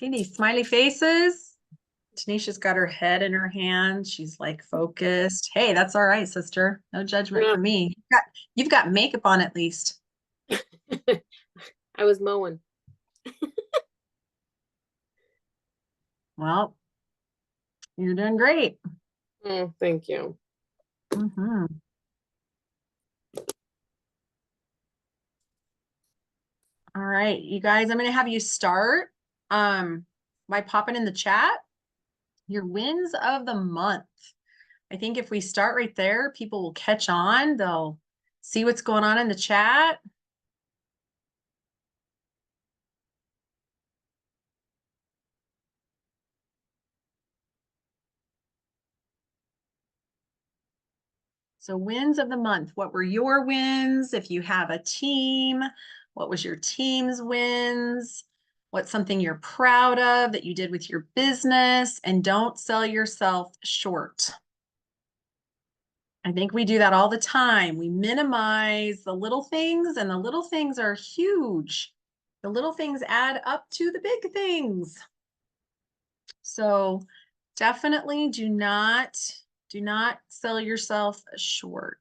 See these smiley faces? Tanisha's got her head in her hand. She's like focused. Hey, that's all right, sister. No judgment Yeah. from me. You've got makeup on at least. I was mowing. Well, you're doing great. Oh, thank you. Hmm. All right, you guys, I'm going to have you start by popping in the chat your wins of the month. I think if we start right there, people will catch on. They'll see what's going on in the chat. So wins of the month. What were your wins? If you have a team, what was your team's wins? What's something you're proud of that you did with your business? And don't sell yourself short. I think we do that all the time. We minimize the little things, and the little things are huge. The little things add up to the big things. So definitely do not sell yourself short.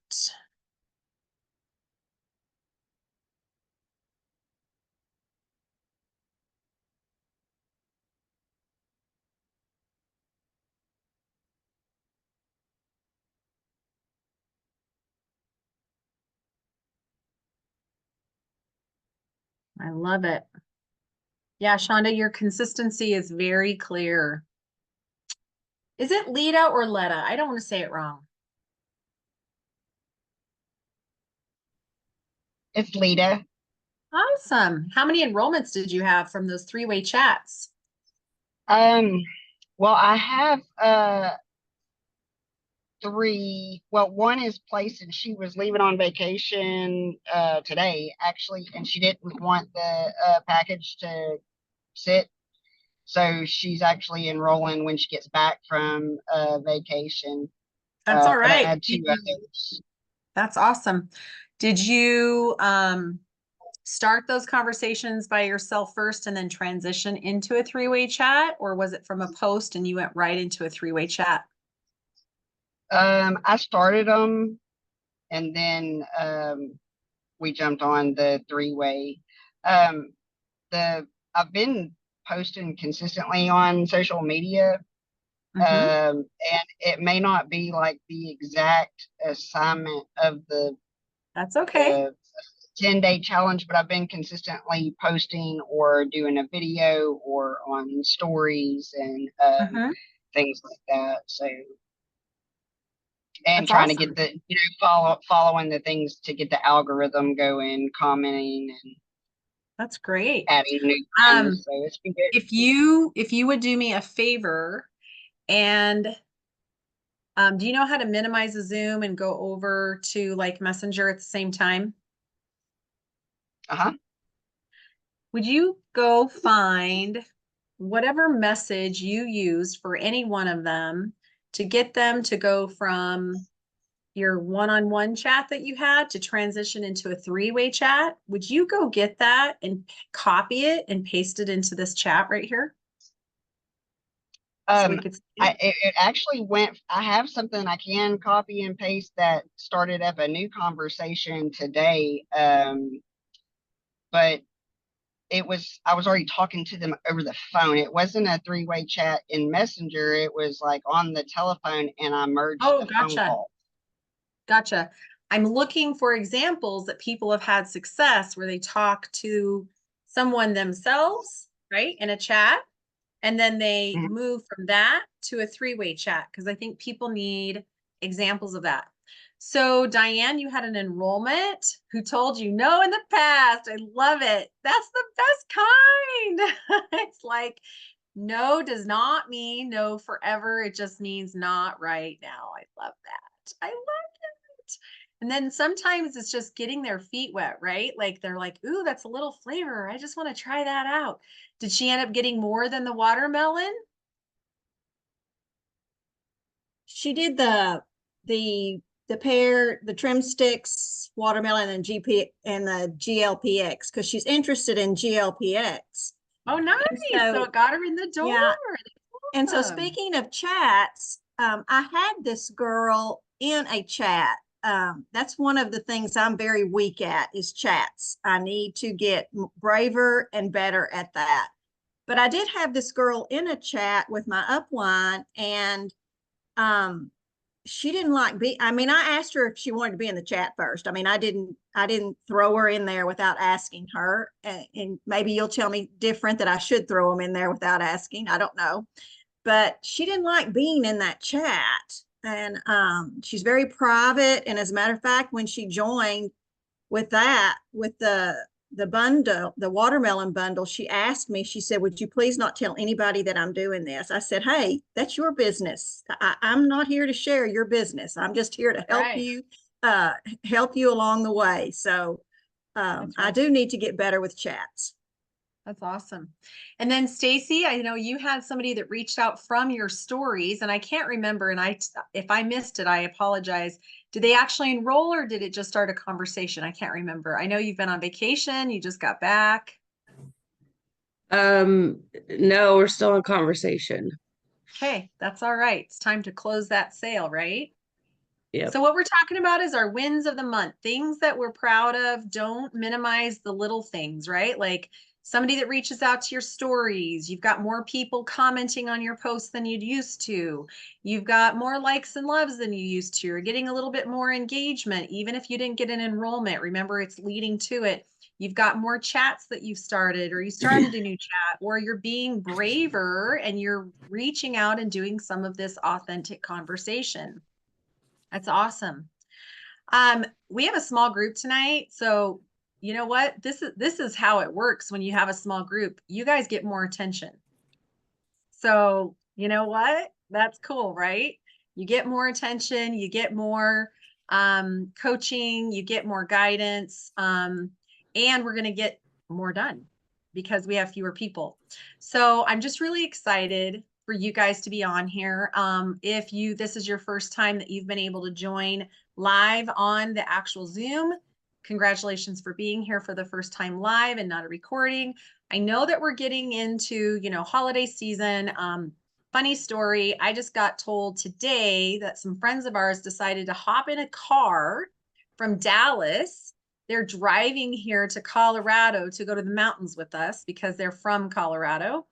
I love it. Yeah, Shonda, your consistency is very clear. Is it Lita or Letta? I don't want to say it wrong. It's Lita. Awesome. How many enrollments did you have from those three-way chats? Well, I have three. Well, one is placed and she was leaving on vacation today, actually, and she didn't want the package to sit. So she's actually enrolling when she gets back from vacation. That's all But I right. had two others. That's awesome. Did you start those conversations by yourself first and then transition into a three-way chat, or was it from a post and you went right into a three-way chat? I started them and then we jumped on the three-way. Um, I've been posting consistently on social media, Mm-hmm. and it may not be like the exact assignment of That's okay. the 10-day challenge, but I've been consistently posting or doing a video or on stories and Mm-hmm. things like that. So, and That's trying to get awesome. the following the things to get the algorithm going, commenting and That's great. adding new Um, things. So it's been good. if you would do me a favor and do you know how to minimize the Zoom and go over to like Messenger at the same time? Uh-huh. Would you go find whatever message you used for any one of them to get them to go from your one-on-one chat that you had to transition into a three-way chat? Would you go get that and copy it and paste it into this chat right here? So we Um, could see it? it actually went. I have something I can copy and paste that started up a new conversation today. But I was already talking to them over the phone. It wasn't a three-way chat in Messenger. It was like on the telephone, and I merged Oh, the phone gotcha. call. Gotcha. I'm looking for examples that people have had success where they talk to someone themselves, right, in a chat, and then they Mhm. move from that to a three-way chat because I think people need examples of that. So, Diane, you had an enrollment who told you no in the past. I love it. That's the best kind. It's like no does not mean no forever. It just means not right now. I love that. I love it. And then sometimes it's just getting their feet wet, right? Like they're like, ooh, that's a little flavor. I just want to try that out. Did she end up getting more than the watermelon? She did the pear, the trim sticks, watermelon, and GP and the GLPX because she's interested in GLPX. Oh, nice. So so- it got her in the door. Yeah. And so Awesome. speaking of chats, I had this girl in a chat. That's one of the things I'm very weak at is chats. I need to get braver and better at that. But I did have this girl in a chat with my upline, and she didn't like I mean, I asked her if she wanted to be in the chat first. I mean, I didn't throw her in there without asking her. And maybe you'll tell me different that I should throw them in there without asking. I don't know. But she didn't like being in that chat. And she's very private. And as a matter of fact, when she joined with that, with the bundle, the watermelon bundle, she asked me, she said, would you please not tell anybody that I'm doing this? I said, hey, that's your business. I'm not here to share your business. I'm just here to Right. help you along the way. So That's I right. do need to get better with chats. That's awesome. And then Stacy, I know you had somebody that reached out from your stories, and I can't remember. And if I missed it, I apologize. Did they actually enroll, or did it just start a conversation? I can't remember. I know you've been on vacation. You just got back. No, we're still in conversation. Okay, that's all right. It's time to close that sale, right? Yep. So what we're talking about is our wins of the month, things that we're proud of. Don't minimize the little things, right? Like somebody that reaches out to your stories. You've got more people commenting on your posts than you'd used to. You've got more likes and loves than you used to. You're getting a little bit more engagement, even if you didn't get an enrollment. Remember, it's leading to it. You've got more chats that you've started, or you started a new chat, or you're being braver and you're reaching out and doing some of this authentic conversation. That's awesome. We have a small group tonight, so you know what? This is how it works when you have a small group. You guys get more attention. So, you know what? That's cool, right? You get more attention, you get more coaching, you get more guidance, and we're going to get more done because we have fewer people. So I'm just really excited for you guys to be on here. If this is your first time that you've been able to join live on the actual Zoom, congratulations for being here for the first time live and not a recording. I know that we're getting into, holiday season. Funny story, I just got told today that some friends of ours decided to hop in a car from Dallas. They're driving here to Colorado to go to the mountains with us because they're from Colorado.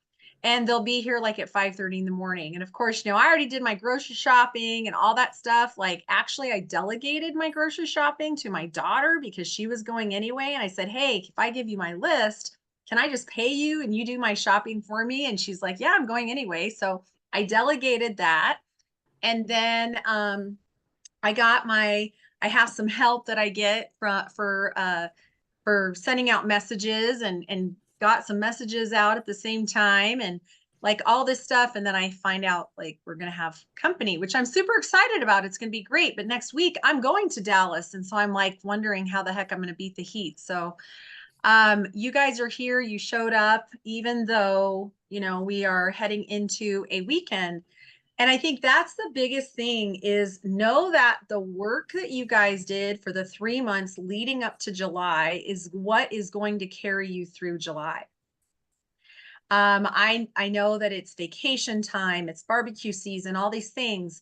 And they'll be here like at 5:30 in the morning. And of course, I already did my grocery shopping and all that stuff. Like, actually, I delegated my grocery shopping to my daughter because she was going anyway. And I said, hey, if I give you my list, can I just pay you and you do my shopping for me? And she's like, yeah, I'm going anyway. So I delegated that. And then I have some help that I get for sending out messages and got some messages out at the same time and like all this stuff. And then I find out like we're going to have company, which I'm super excited about. It's going to be great. But next week I'm going to Dallas. And so I'm like wondering how the heck I'm going to beat the heat. So you guys are here. You showed up, even though, we are heading into a weekend. And I think that's the biggest thing is know that the work that you guys did for the 3 months leading up to July is what is going to carry you through July. I know that it's vacation time, it's barbecue season, all these things.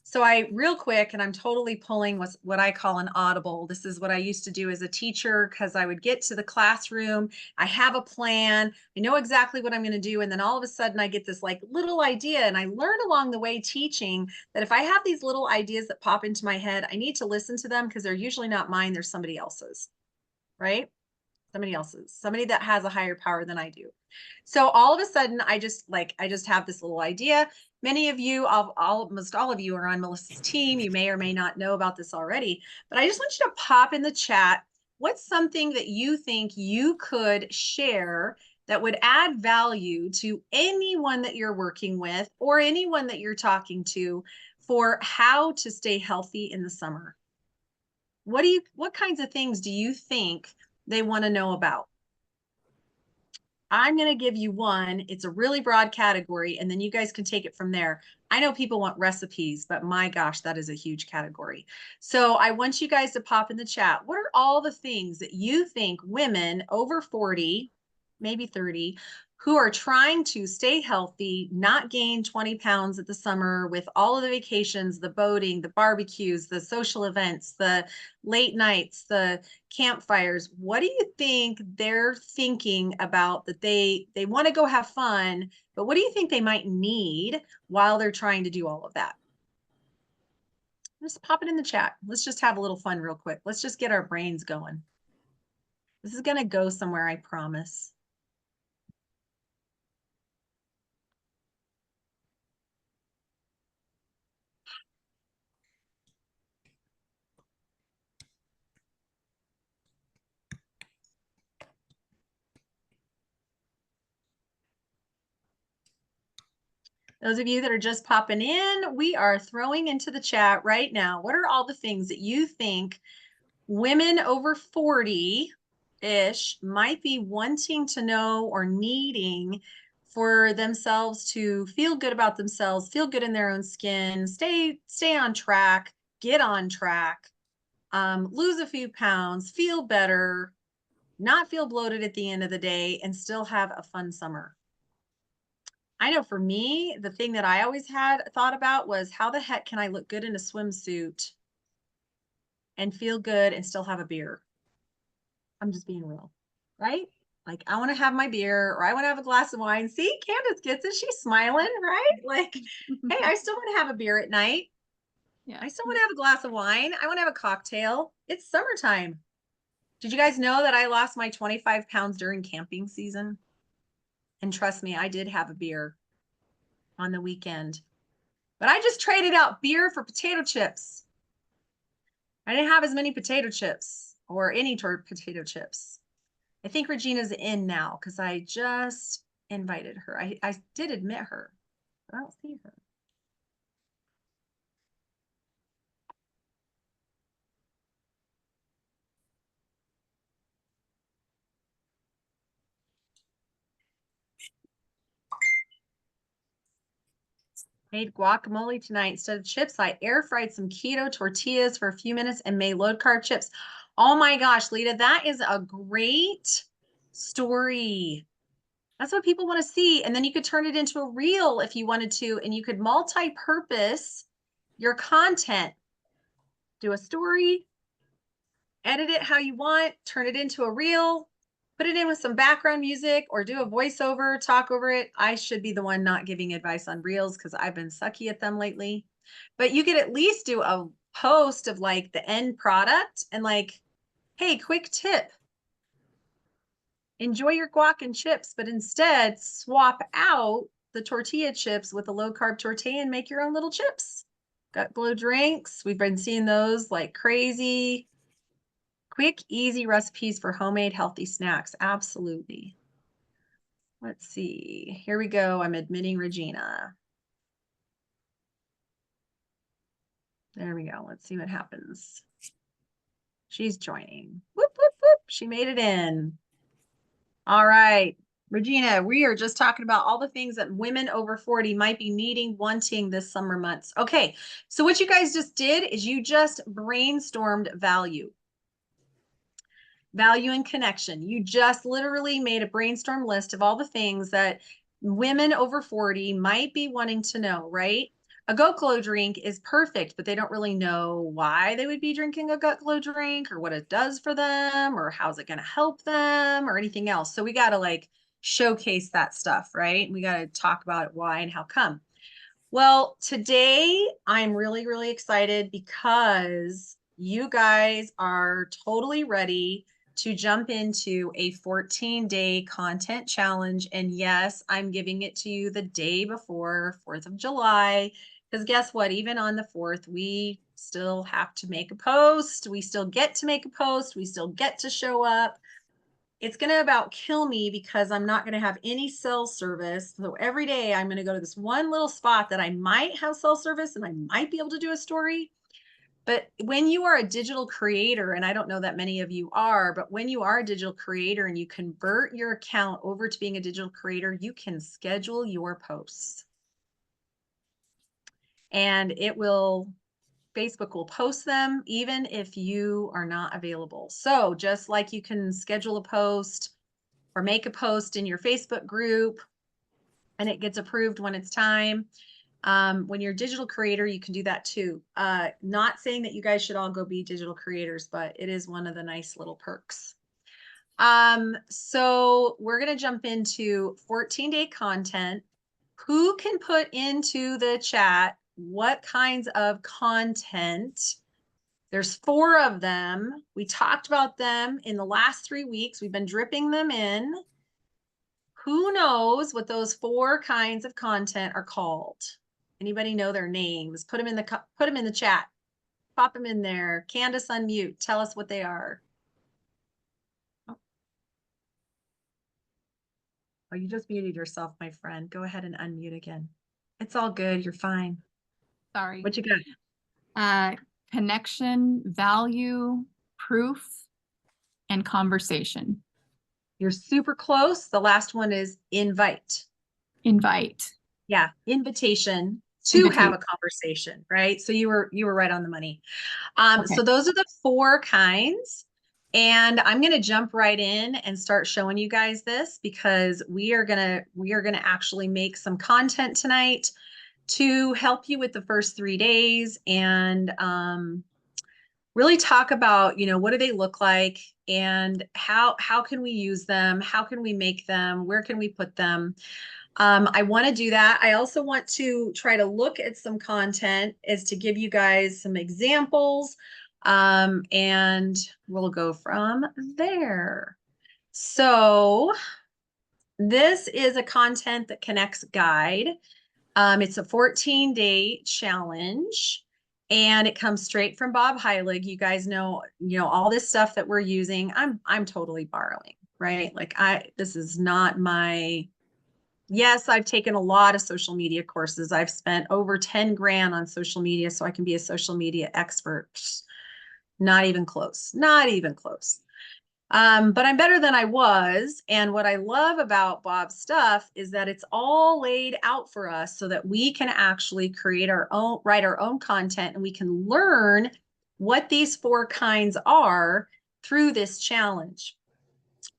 So real quick, and I'm totally pulling what I call an audible. This is what I used to do as a teacher because I would get to the classroom. I have a plan. I know exactly what I'm going to do. And then all of a sudden I get this like little idea. And I learned along the way teaching that if I have these little ideas that pop into my head, I need to listen to them because they're usually not mine. They're somebody else's, right? Somebody that has a higher power than I do. So all of a sudden, I just have this little idea. Many of you, almost all of you are on Melissa's team. You may or may not know about this already, but I just want you to pop in the chat. What's something that you think you could share that would add value to anyone that you're working with or anyone that you're talking to for how to stay healthy in the summer? What kinds of things do you think they want to know about? I'm going to give you one. It's a really broad category, and then you guys can take it from there. I know people want recipes, but my gosh, that is a huge category. So I want you guys to pop in the chat. What are all the things that you think women over 40, maybe 30, who are trying to stay healthy, not gain 20 pounds at the summer with all of the vacations, the boating, the barbecues, the social events, the late nights, the campfires. What do you think they're thinking about that they want to go have fun, but what do you think they might need while they're trying to do all of that? Just pop it in the chat. Let's just have a little fun real quick. Let's just get our brains going. This is going to go somewhere, I promise. Those of you that are just popping in, we are throwing into the chat right now. What are all the things that you think women over 40-ish might be wanting to know or needing for themselves to feel good about themselves, feel good in their own skin, stay on track, get on track, lose a few pounds, feel better, not feel bloated at the end of the day, and still have a fun summer? I know for me, the thing that I always had thought about was how the heck can I look good in a swimsuit and feel good and still have a beer? I'm just being real, right? Like I want to have my beer or I want to have a glass of wine. See, Candace gets it. She's smiling, right? Like, hey, I still want to have a beer at night. Yeah. I still want to have a glass of wine. I want to have a cocktail. It's summertime. Did you guys know that I lost my 25 pounds during camping season? And trust me, I did have a beer on the weekend, but I just traded out beer for potato chips. I didn't have as many potato chips or any potato chips. I think Regina's in now because I just invited her. I did admit her, but I don't see her. Made guacamole tonight instead of chips. I air fried some keto tortillas for a few minutes and made low carb chips. Oh my gosh, Lita, that is a great story. That's what people want to see. And then you could turn it into a reel if you wanted to, and you could multi-purpose your content. Do a story, edit it how you want, turn it into a reel, put it in with some background music or do a voiceover, talk over it. I should be the one not giving advice on reels because I've been sucky at them lately. But you could at least do a post of like the end product and like, hey, quick tip. Enjoy your guac and chips, but instead swap out the tortilla chips with a low carb tortilla and make your own little chips. Gut Glow drinks. We've been seeing those like crazy. Quick, easy recipes for homemade healthy snacks. Absolutely. Let's see. Here we go. I'm admitting Regina. There we go. Let's see what happens. She's joining. Whoop, whoop, whoop. She made it in. All right. Regina, we are just talking about all the things that women over 40 might be needing, wanting this summer months. Okay. So what you guys just did is you just brainstormed value and connection. You just literally made a brainstorm list of all the things that women over 40 might be wanting to know, right? A Gut Glow drink is perfect, but they don't really know why they would be drinking a Gut Glow drink or what it does for them or how's it going to help them or anything else. So we got to like showcase that stuff, right? We got to talk about why and how come. Well, today I'm really, really excited because you guys are totally ready to jump into a 14-day content challenge. And yes, I'm giving it to you the day before 4th of July. Because guess what? Even on the 4th, we still have to make a post. We still get to make a post. We still get to show up. It's going to about kill me because I'm not going to have any cell service. So every day I'm going to go to this one little spot that I might have cell service and I might be able to do a story. But when you are a digital creator, and I don't know that many of you are, but when you are a digital creator and you convert your account over to being a digital creator, you can schedule your posts. And Facebook will post them even if you are not available. So just like you can schedule a post or make a post in your Facebook group and it gets approved when it's time. When you're a digital creator, you can do that too. Not saying that you guys should all go be digital creators, but it is one of the nice little perks. So we're going to jump into 14-day content. Who can put into the chat what kinds of content? There's 4 of them. We talked about them in the last 3 weeks. We've been dripping them in. Who knows what those 4 kinds of content are called? Anybody know their names? Put them in the chat. Pop them in there. Candace, unmute. Tell us what they are. Oh, you just muted yourself, my friend. Go ahead and unmute again. It's all good. You're fine. Sorry. What you got? Connection, value, proof, and conversation. You're super close. The last one is invite. Invite. Yeah, invitation to have a conversation, right? So you were right on the money. So those are the 4 kinds. And I'm going to jump right in and start showing you guys this because we are going to actually make some content tonight to help you with the first 3 days and really talk about, you know, what do they look like and how can we use them? How can we make them? Where can we put them? I want to do that. I also want to try to look at some content as to give you guys some examples. And we'll go from there. So this is a content that connects guide. It's a 14-day challenge and it comes straight from Bob Heilig. You guys know, all this stuff that we're using, I'm totally borrowing, right? Like this is not my, yes, I've taken a lot of social media courses. I've spent over 10 grand on social media so I can be a social media expert. Not even close, not even close. But I'm better than I was. And what I love about Bob's stuff is that it's all laid out for us so that we can actually create our own, write our own content, and we can learn what these 4 kinds are through this challenge.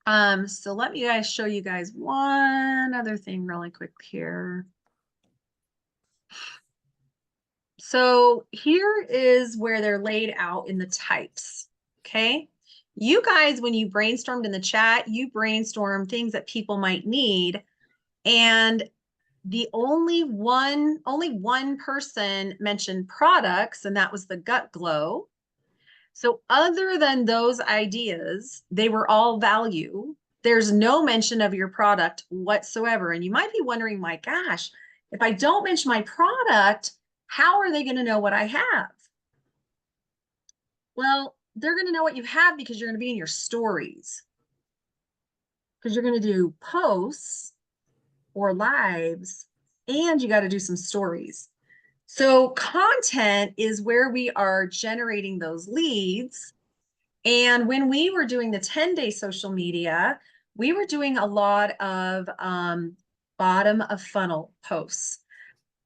So let me show you guys one other thing really quick here. So here is where they're laid out in the types, okay? You guys, when you brainstormed in the chat, you brainstormed things that people might need. And the only one person mentioned products, and that was the Gut Glow. So other than those ideas, they were all value. There's no mention of your product whatsoever. And you might be wondering, my gosh, if I don't mention my product, how are they going to know what I have? Well, they're going to know what you have because you're going to be in your stories. Because you're going to do posts or lives, and you got to do some stories. So content is where we are generating those leads. And when we were doing the 10-day social media, we were doing a lot of bottom of funnel posts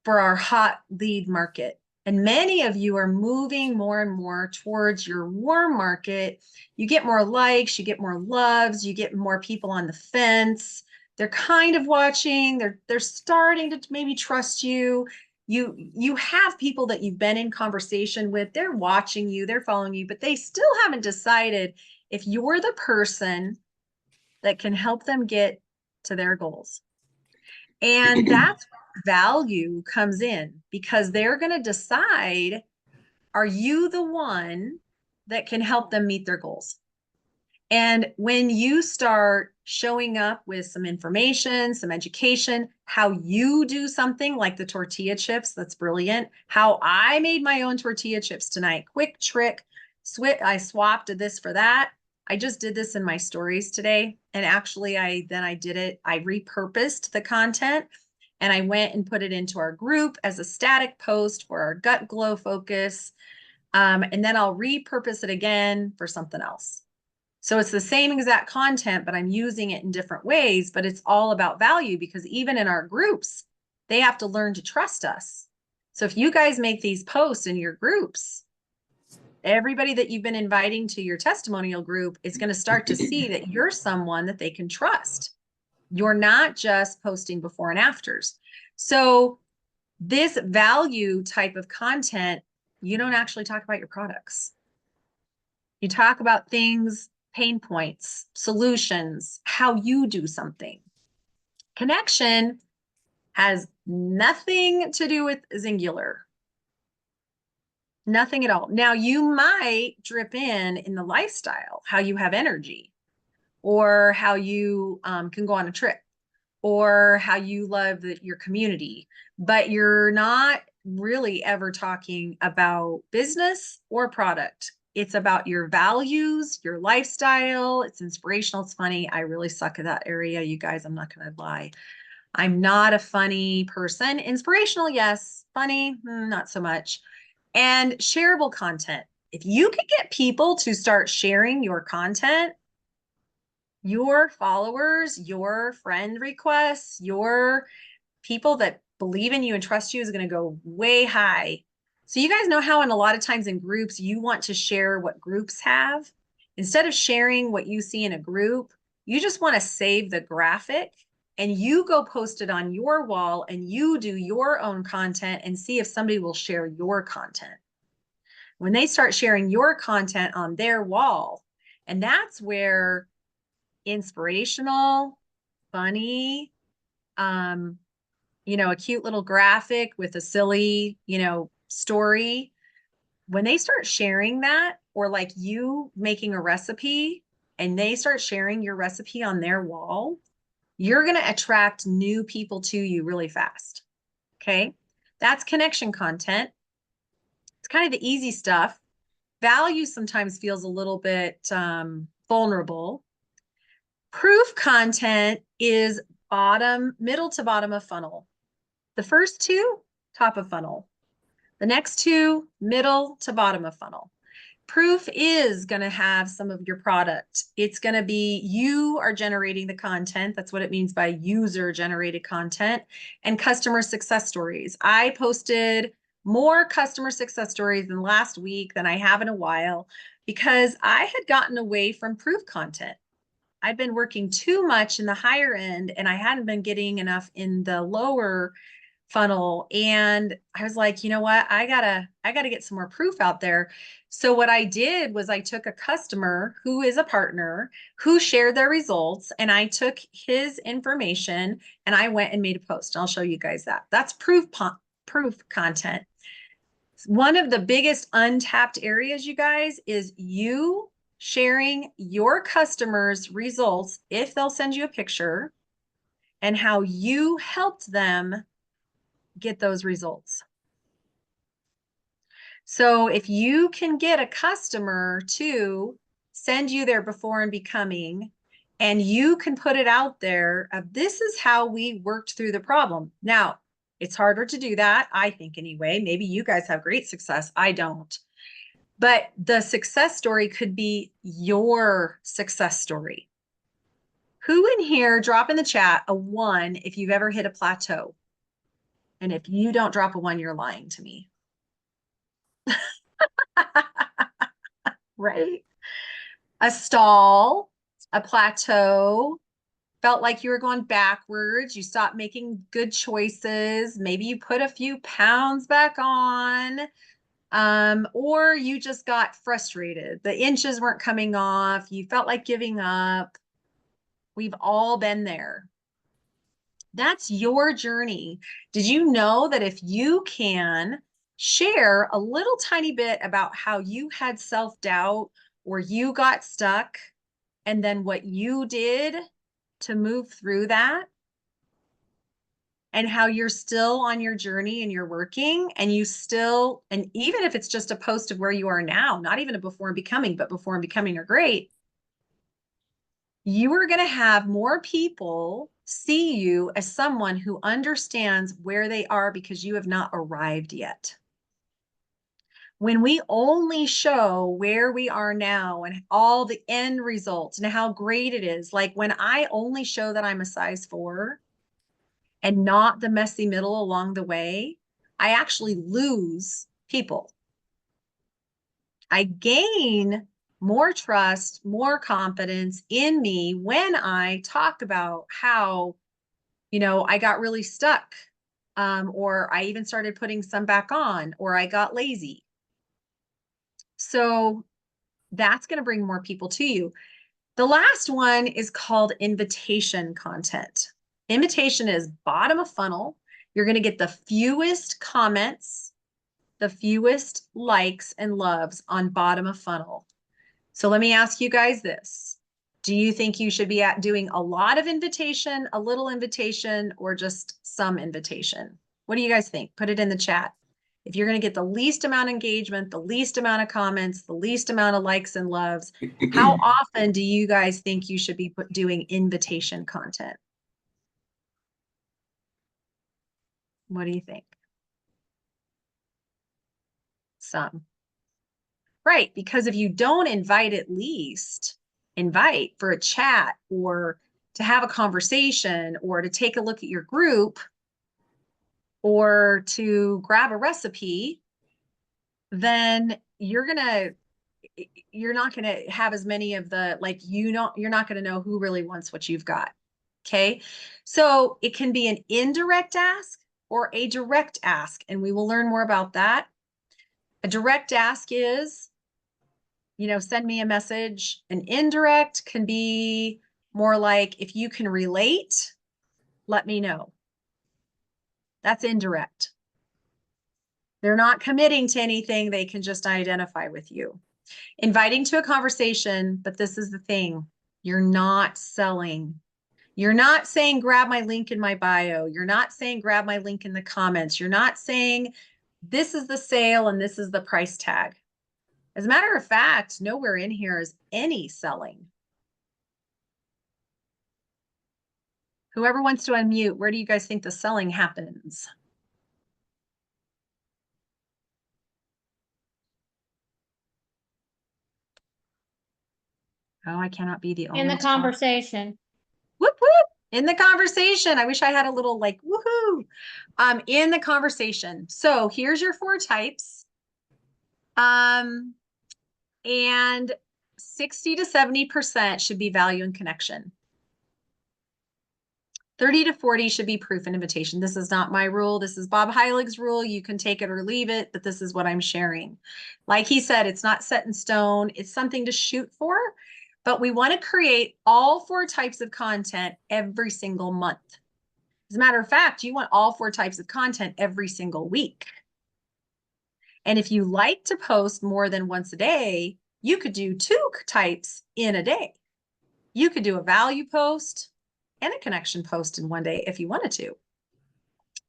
for our hot lead market. And many of you are moving more and more towards your warm market. You get more likes, you get more loves, you get more people on the fence. They're kind of watching, they're starting to maybe trust you. You have people that you've been in conversation with, they're watching you, they're following you, but they still haven't decided if you're the person that can help them get to their goals. And that's where value comes in, because they're going to decide, are you the one that can help them meet their goals? And when you start showing up with some information, some education, how you do something like the tortilla chips, that's brilliant. How I made my own tortilla chips tonight. Quick trick. I swapped this for that. I just did this in my stories today. And actually I did it. I repurposed the content and I went and put it into our group as a static post for our Gut Glow focus. And then I'll repurpose it again for something else. So it's the same exact content, but I'm using it in different ways, but it's all about value, because even in our groups, they have to learn to trust us. So if you guys make these posts in your groups, Everybody that you've been inviting to your testimonial group is going to start to see that you're someone that they can trust. You're not just posting before and afters. So this value type of content, you don't actually talk about your products. You talk about things, pain points, solutions, how you do something. Connection has nothing to do with Zingular. Nothing at all. Now, you might drip in the lifestyle, how you have energy, or how you can go on a trip, or how you love your community, but you're not really ever talking about business or product. It's about your values, your lifestyle. It's inspirational. It's funny. I really suck at that area, you guys. I'm not going to lie. I'm not a funny person. Inspirational, yes. Funny, not so much. And shareable content. If you can get people to start sharing your content, your followers, your friend requests, your people that believe in you and trust you is going to go way high. So you guys know how in a lot of times in groups, you want to share what groups have. Instead of sharing what you see in a group, you just want to save the graphic and you go post it on your wall and you do your own content and see if somebody will share your content. When they start sharing your content on their wall, and that's where inspirational, funny, a cute little graphic with a silly, story. When they start sharing that, or like you making a recipe and they start sharing your recipe on their wall, you're going to attract new people to you really fast. Okay. That's connection content. It's kind of the easy stuff. Value sometimes feels a little bit vulnerable. Proof content is middle to bottom of funnel. The first two, top of funnel. The next two, middle to bottom of funnel. Proof is going to have some of your product. It's going to be you are generating the content. That's what it means by user generated content, and customer success stories. I posted more customer success stories in last week than I have in a while because I had gotten away from proof content. I'd been working too much in the higher end and I hadn't been getting enough in the lower funnel. And I was like, you know what? I gotta get some more proof out there. So what I did was I took a customer who is a partner who shared their results and I took his information and I went and made a post. I'll show you guys that. That's proof content. One of the biggest untapped areas, you guys, is you sharing your customers' results if they'll send you a picture and how you helped them get those results. So if you can get a customer to send you their before and becoming, and you can put it out there, this is how we worked through the problem. Now, it's harder to do that, I think anyway. Maybe you guys have great success. I don't. But the success story could be your success story. Who in here, drop in the chat a 1 if you've ever hit a plateau? And if you don't drop a 1, you're lying to me. Right? A stall, a plateau, felt like you were going backwards. You stopped making good choices. Maybe you put a few pounds back on. Or you just got frustrated. The inches weren't coming off. You felt like giving up. We've all been there. That's your journey. Did you know that if you can share a little tiny bit about how you had self-doubt or you got stuck and then what you did to move through that, and how you're still on your journey and you're working and and even if it's just a post of where you are now, not even a before and becoming, but before and becoming are great, you are going to have more people see you as someone who understands where they are because you have not arrived yet. When we only show where we are now and all the end results and how great it is, like when I only show that I'm a size 4, and not the messy middle along the way, I actually lose people. I gain more trust, more confidence in me when I talk about how, I got really stuck. Or I even started putting some back on, or I got lazy. So that's going to bring more people to you. The last one is called invitation content. Invitation is bottom of funnel. You're going to get the fewest comments, the fewest likes and loves on bottom of funnel. So let me ask you guys this. Do you think you should be doing a lot of invitation, a little invitation, or just some invitation? What do you guys think? Put it in the chat. If you're going to get the least amount of engagement, the least amount of comments, the least amount of likes and loves, how often do you guys think you should be doing invitation content? What do you think? Some. Right, because if you don't invite, at least invite for a chat or to have a conversation or to take a look at your group or to grab a recipe, then you're not going to have as many of the, you're not going to know who really wants what you've got. Okay. So it can be an indirect ask or a direct ask, and we will learn more about that. A direct ask is, send me a message. An indirect can be more like, if you can relate, let me know. That's indirect. They're not committing to anything. They can just identify with you. Inviting to a conversation, but this is the thing. You're not selling. You're not saying, grab my link in my bio. You're not saying, grab my link in the comments. You're not saying, this is the sale and this is the price tag. As a matter of fact, nowhere in here is any selling. Whoever wants to unmute, where do you guys think the selling happens? Oh, I cannot be the only In the one. conversation. Whoop, whoop. In the conversation. I wish I had a little woohoo. In the conversation. So here's your 4 types. And 60 to 70% should be value and connection. 30 to 40 should be proof and invitation. This is not my rule. This is Bob Heilig's rule. You can take it or leave it, but this is what I'm sharing. Like he said, it's not set in stone. It's something to shoot for, but we want to create all 4 types of content every single month. As a matter of fact, you want all 4 types of content every single week. And if you like to post more than once a day, you could do 2 types in a day. You could do a value post and a connection post in one day if you wanted to.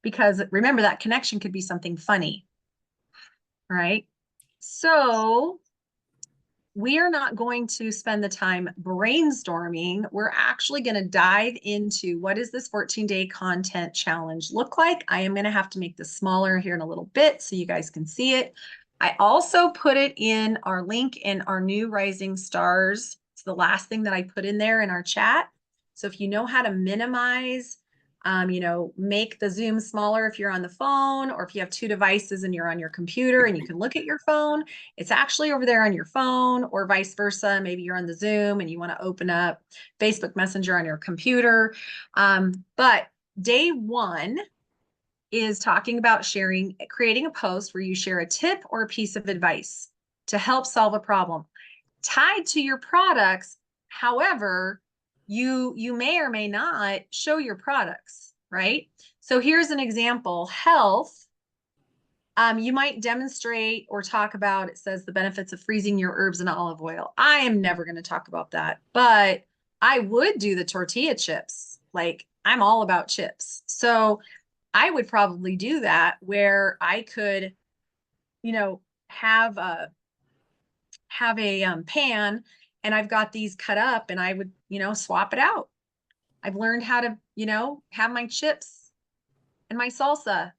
Because remember, that connection could be something funny, right? So we are not going to spend the time brainstorming. We're actually going to dive into what does this 14-day content challenge look like. I am going to have to make this smaller here in a little bit so you guys can see it. I also put it in our link in our new Rising Stars. It's the last thing that I put in there in our chat. So if you know how to minimize, make the Zoom smaller if you're on the phone, or if you have 2 devices and you're on your computer and you can look at your phone, it's actually over there on your phone, or vice versa. Maybe you're on the Zoom and you want to open up Facebook Messenger on your computer. But day 1 is talking about creating a post where you share a tip or a piece of advice to help solve a problem tied to your products. However, you may or may not show your products, right? So here's an example. Health. You might demonstrate or talk about, it says the benefits of freezing your herbs in olive oil. I am never going to talk about that, but I would do the tortilla chips. I'm all about chips. So I would probably do that, where I could, have a pan, and I've got these cut up, and I would, swap it out. I've learned how to, have my chips and my salsa.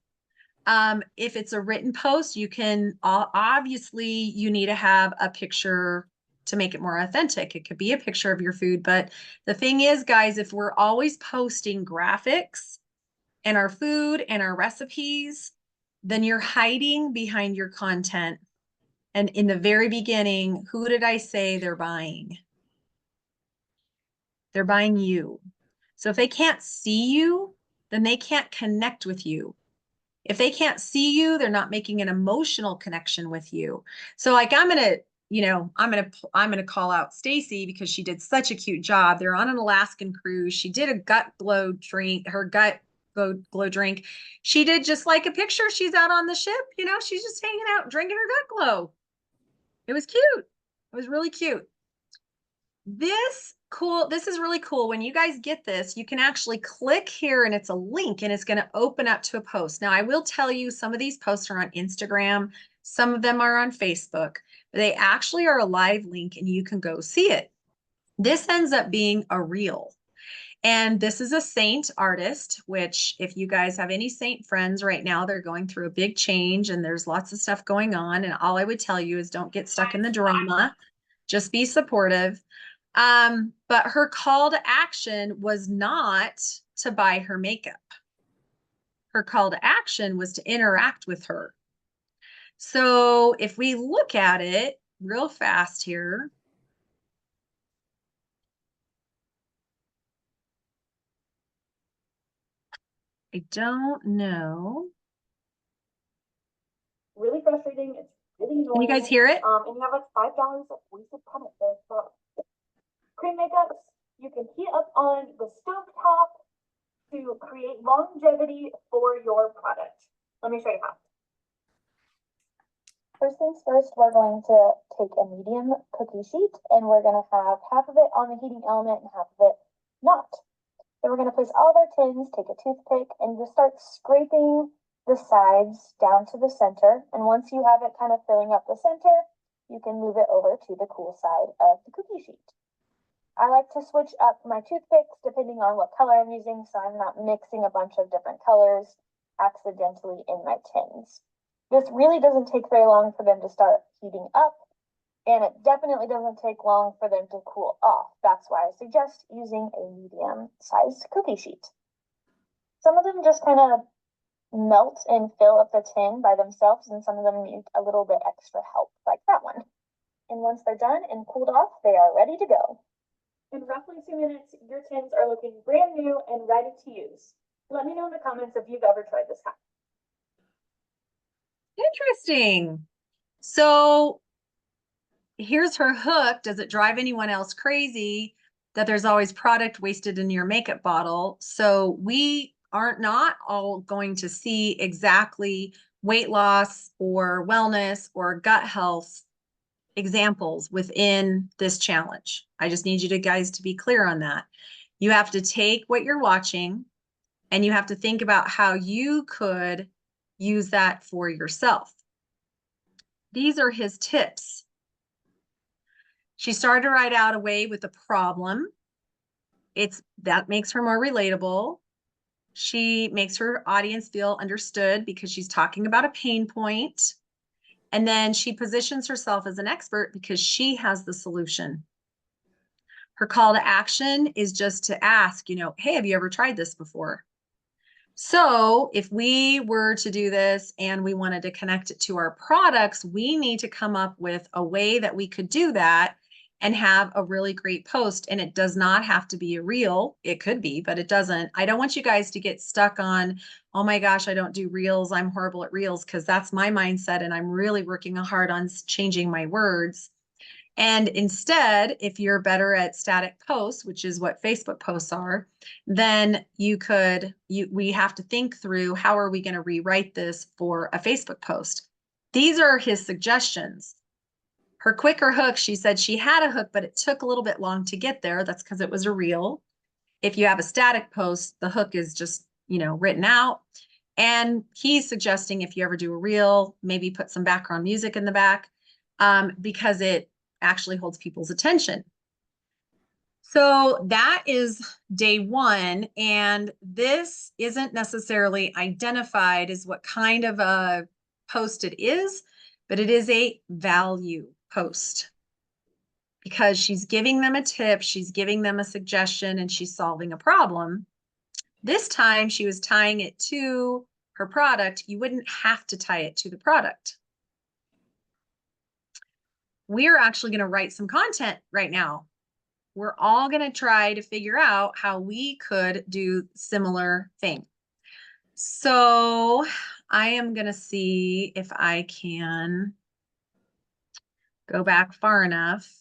If it's a written post, you can, obviously you need to have a picture to make it more authentic. It could be a picture of your food, but the thing is, guys, if we're always posting graphics and our food and our recipes, then you're hiding behind your content. And in the very beginning, who did I say they're buying? They're buying you. So if they can't see you, then they can't connect with you. If they can't see you, they're not making an emotional connection with you. So like I'm going to call out Stacy because she did such a cute job. They're on an Alaskan cruise. She did a gut glow drink, her gut glow drink. She did just like a picture. She's out on the ship, she's just hanging out, drinking her gut glow. It was cute. It was really cute. This is really cool. When you guys get this, you can actually click here and it's a link and it's going to open up to a post. Now, I will tell you some of these posts are on Instagram. Some of them are on Facebook, but they actually are a live link and you can go see it. This ends up being a reel. And this is a Saint artist, which if you guys have any Saint friends right now, they're going through a big change and there's lots of stuff going on. And all I would tell you is don't get stuck in the drama. Just be supportive. But her call to action was not to buy her makeup. Her call to action was to interact with her. So if we look at it real fast here, I don't know. Really frustrating. It's really annoying. Can you guys hear it? And you have like $5 of wasted benefits. So cream makeups, you can heat up on the stove top to create longevity for your product. Let me show you how. First things first, we're going to take a medium cookie sheet and we're going to have half of it on the heating element and half of it not. Then we're going to place all of our tins, take a toothpick, and just start scraping the sides down to the center. And once you have it kind of filling up the center, you can move it over to the cool side of the cookie sheet. I like to switch up my toothpicks depending on what color I'm using, so I'm not mixing a bunch of different colors accidentally in my tins. This really doesn't take very long for them to start heating up, and it definitely doesn't take long for them to cool off. That's why I suggest using a medium-sized cookie sheet. Some of them just kind of melt and fill up the tin by themselves, and some of them need a little bit extra help, like that one. And once they're done and cooled off, they are ready to go. In roughly 2 minutes, your tins are looking brand new and ready to use. Let me know in the comments if you've ever tried this hack. Interesting. So here's her hook. Does it drive anyone else crazy that there's always product wasted in your makeup bottle? So we are not all going to see exactly weight loss or wellness or gut health examples within this challenge. I just need you guys to be clear on that. You have to take what you're watching and you have to think about how you could use that for yourself. These are his tips. She started to write out a way with a problem. That makes her more relatable. She makes her audience feel understood because she's talking about a pain point. And then she positions herself as an expert because she has the solution. Her call to action is just to ask, hey, have you ever tried this before? So if we were to do this and we wanted to connect it to our products, we need to come up with a way that we could do that and have a really great post. And it does not have to be a reel. It could be, but it doesn't. I don't want you guys to get stuck on, oh my gosh, I don't do reels. I'm horrible at reels, because that's my mindset. And I'm really working hard on changing my words. And instead, if you're better at static posts, which is what Facebook posts are, then we have to think through, how are we going to rewrite this for a Facebook post? These are his suggestions. Her quicker hook, she said she had a hook, but it took a little bit long to get there. That's because it was a reel. If you have a static post, the hook is just, written out. And he's suggesting if you ever do a reel, maybe put some background music in the back, because it actually holds people's attention. So that is day one. And this isn't necessarily identified as what kind of a post it is, but it is a value post because she's giving them a tip, she's giving them a suggestion, and she's solving a problem. This time she was tying it to her product. You wouldn't have to tie it to the product. we're actually going to write some content right now. We're all going to try to figure out how we could do similar thing. So I am going to see if I can go back far enough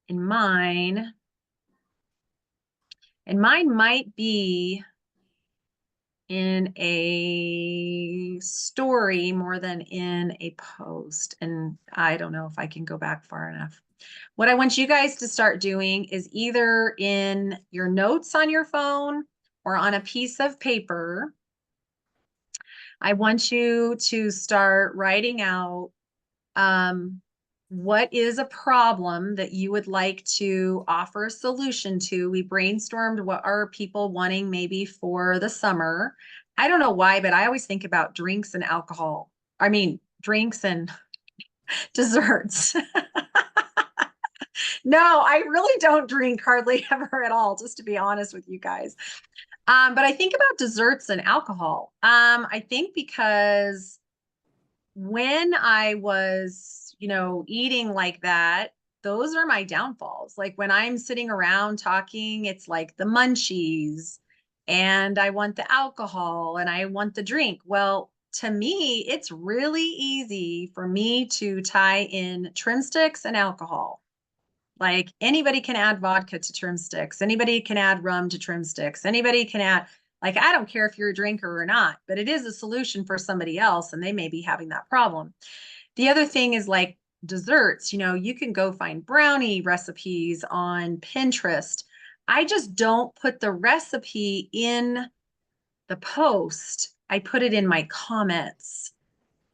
in mine. And mine might be in a story more than in a post. And I don't know if I can go back far enough. What I want you guys to start doing is either in your notes on your phone or on a piece of paper, I want you to start writing out what is a problem that you would like to offer a solution to. We brainstormed what are people wanting maybe for the summer. I don't know why, but I always think about drinks and alcohol. I mean, drinks and desserts. No, I really don't drink hardly ever at all, just to be honest with you guys. But I think about desserts and alcohol. I think because when I was, eating like that, those are my downfalls. Like when I'm sitting around talking, it's like the munchies and I want the alcohol and I want the drink. Well, to me, it's really easy for me to tie in trim sticks and alcohol. Like anybody can add vodka to trim sticks. Anybody can add rum to trim sticks. Anybody can add, like, I don't care if you're a drinker or not, but it is a solution for somebody else and they may be having that problem. The other thing is like desserts, you can go find brownie recipes on Pinterest. I just don't put the recipe in the post. I put it in my comments.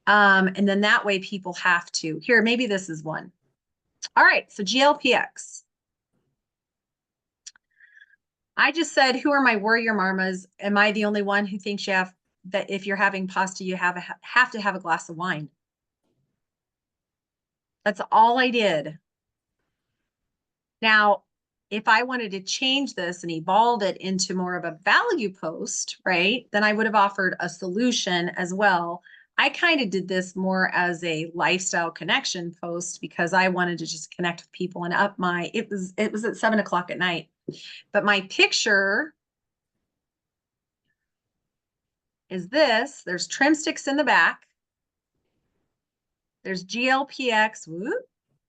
And then that way people have to. Here, maybe this is one. All right, so GLPX. I just said, who are my warrior mamas? Am I the only one who thinks you have that if you're having pasta, you have to have a glass of wine? That's all I did. Now, if I wanted to change this and evolve it into more of a value post, right, then I would have offered a solution as well. I kind of did this more as a lifestyle connection post because I wanted to just connect with people and up my, it was at 7:00 at night. But my picture is this. There's trim sticks in the back. There's GLPX. Whoop.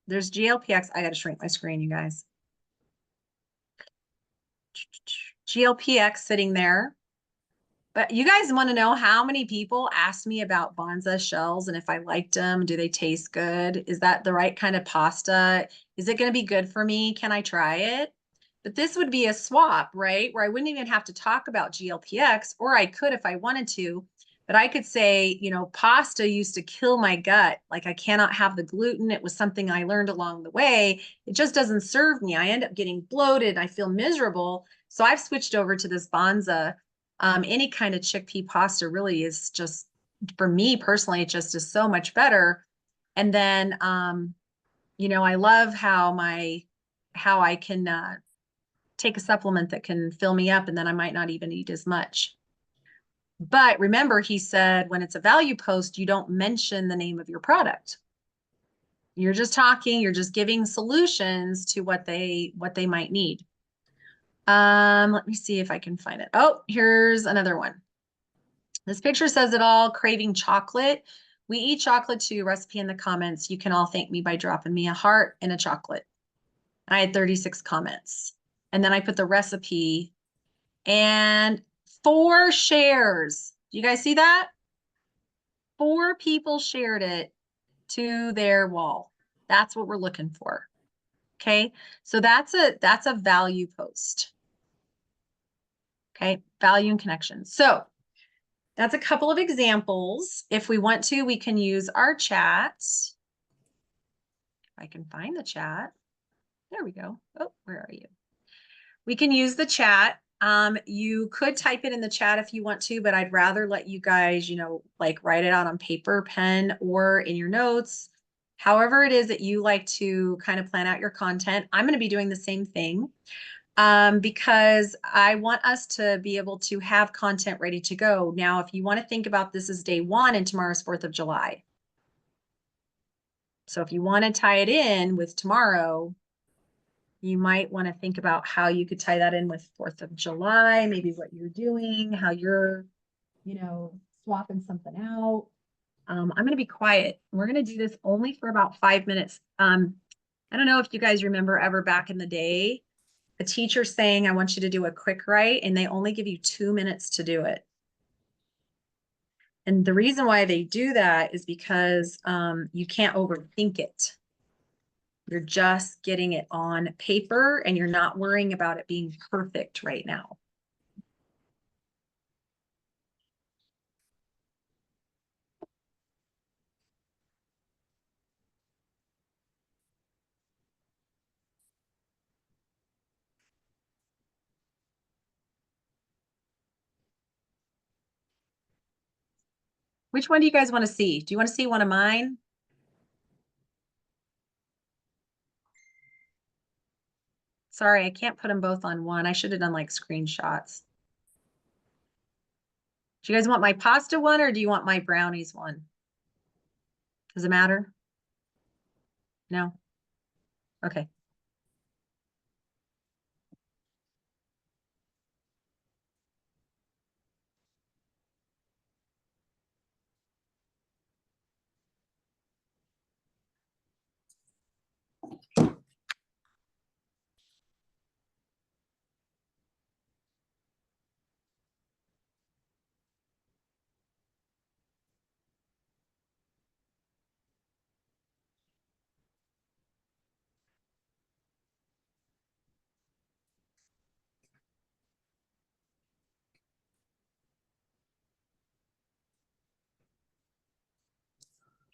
There's GLPX. I got to shrink my screen, you guys. GLPX sitting there. But you guys want to know how many people asked me about Banza shells and if I liked them, do they taste good? Is that the right kind of pasta? Is it going to be good for me? Can I try it? But this would be a swap, right? Where I wouldn't even have to talk about GLPX, or I could if I wanted to, but I could say, pasta used to kill my gut. Like I cannot have the gluten. It was something I learned along the way. It just doesn't serve me. I end up getting bloated. I feel miserable. So I've switched over to this Banza. Any kind of chickpea pasta really is just, for me personally, it just is so much better. And then, I love how I can take a supplement that can fill me up and then I might not even eat as much. But remember, he said, when it's a value post, you don't mention the name of your product. You're just talking, you're just giving solutions to what they might need. Let me see if I can find it. Oh, here's another one. This picture says it all, craving chocolate. We eat chocolate too, recipe in the comments. You can all thank me by dropping me a heart and a chocolate. I had 36 comments. And then I put the recipe and 4 shares. Do you guys see that? 4 people shared it to their wall. That's what we're looking for. Okay. So that's a value post. Okay. Value and connection. So that's a couple of examples. If we want to, we can use our chat. If I can find the chat. There we go. Oh, where are you? We can use the chat. You could type it in the chat if you want to, but I'd rather let you guys, like write it out on paper, pen, or in your notes. However it is that you like to kind of plan out your content. I'm going to be doing the same thing because I want us to be able to have content ready to go. Now, if you want to think about this as day 1 and tomorrow's 4th of July. So if you want to tie it in with tomorrow, you might want to think about how you could tie that in with 4th of July, maybe what you're doing, how you're, swapping something out. I'm going to be quiet. We're going to do this only for about 5 minutes. I don't know if you guys remember ever back in the day, a teacher saying, I want you to do a quick write, and they only give you 2 minutes to do it. And the reason why they do that is because you can't overthink it. You're just getting it on paper and you're not worrying about it being perfect right now. Which one do you guys want to see? Do you want to see one of mine? Sorry, I can't put them both on one. I should have done like screenshots. Do you guys want my pasta one or do you want my brownies one? Does it matter? No? Okay.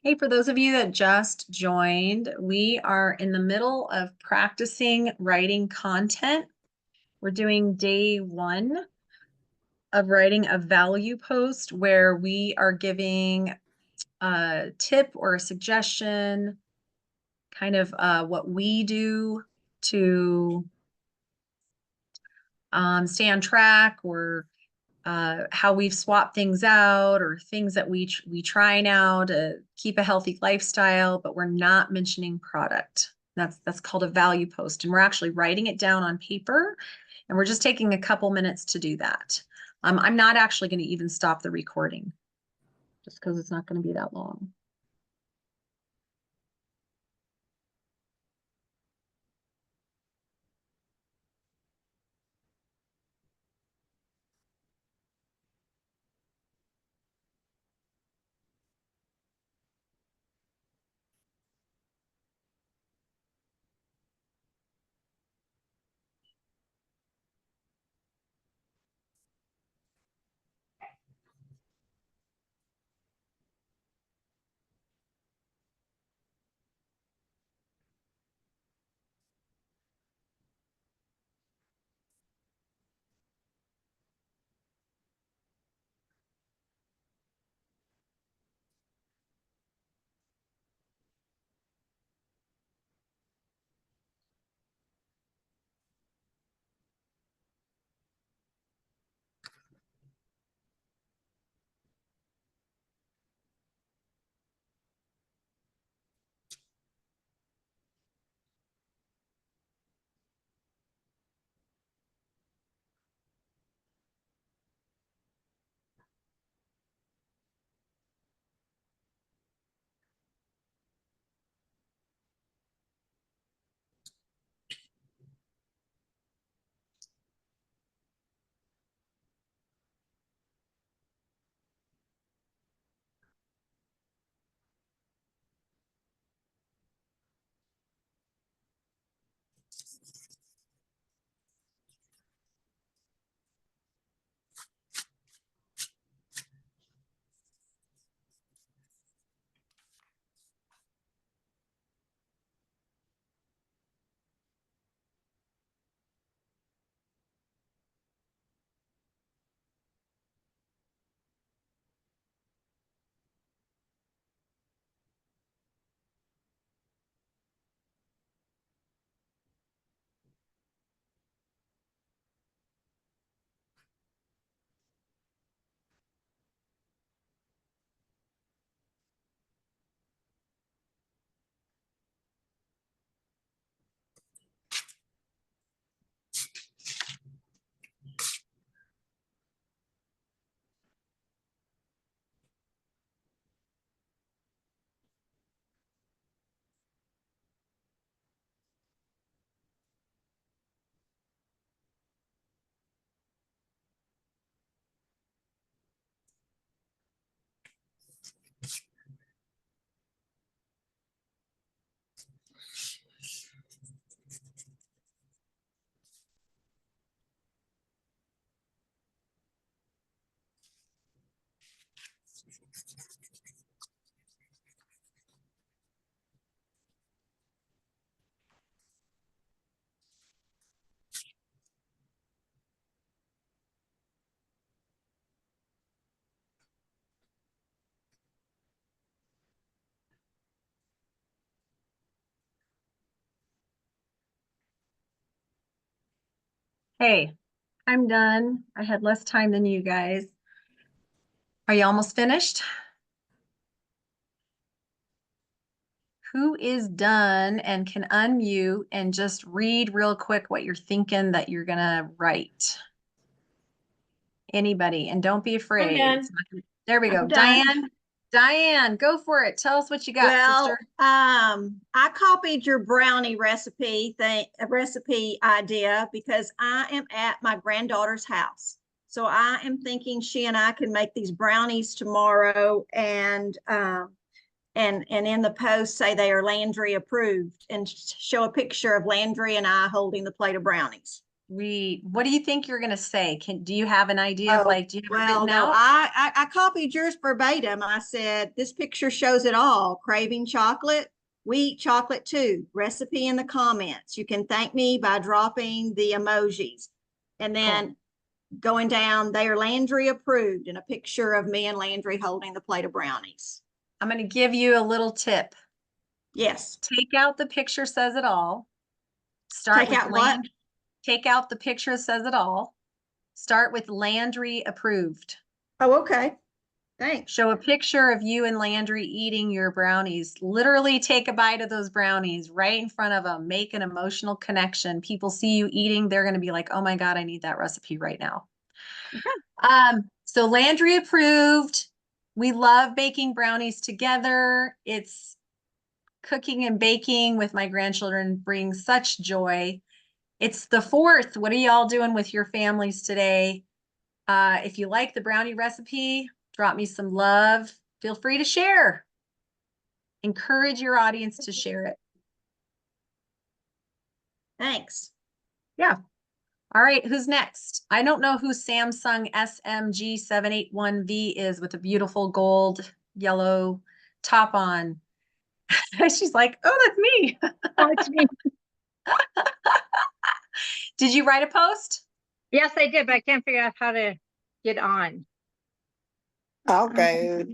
Hey, for those of you that just joined, we are in the middle of practicing writing content. We're doing day 1 of writing a value post where we are giving a tip or a suggestion, kind of what we do to stay on track, or how we've swapped things out, or things that we try now to keep a healthy lifestyle, but we're not mentioning product. That's called a value post, and we're actually writing it down on paper, and we're just taking a couple minutes to do that. I'm not actually going to even stop the recording, just because it's not going to be that long. Hey, I'm done. I had less time than you guys. Are you almost finished? Who is done and can unmute and just read real quick what you're thinking that you're gonna write? Anybody, and don't be afraid. done. It's not gonna- There we go. I'm done. Diane, go for it. Tell us what you got, Well, sister. I copied your brownie recipe recipe idea because I am at my granddaughter's house. So I am thinking she and I can make these brownies tomorrow and in the post say they are Landry approved and show a picture of Landry and I holding the plate of brownies. What do you think you're gonna say? Do you have an idea of Oh, like, do you have it well, written no, out? I copied yours verbatim. I said, this picture shows it all. Craving chocolate. We eat chocolate too. Recipe in the comments. You can thank me by dropping the emojis. And then going down, they are Landry approved and a picture of me and Landry holding the plate of brownies. I'm gonna give you a little tip. Yes. Take out the picture says it all. Start Take with out what? Take out the picture says it all. Start with Landry approved. Oh, okay. Thanks. Show a picture of you and Landry eating your brownies. Literally take a bite of those brownies right in front of them. Make an emotional connection. People see you eating, they're going to be like, oh my God, I need that recipe right now. So Landry approved. We love baking brownies together. It's cooking and baking with my grandchildren brings such joy. It's the 4th. What are y'all doing with your families today? If you like the brownie recipe, drop me some love. Feel free to share. Encourage your audience to share it. Thanks. Yeah. All right, who's next? I don't know who Samsung SMG781V is with a beautiful gold yellow top on. She's like, oh, that's me. Oh, it's me. Did you write a post? Yes, I did, but I can't figure out how to get on. Okay.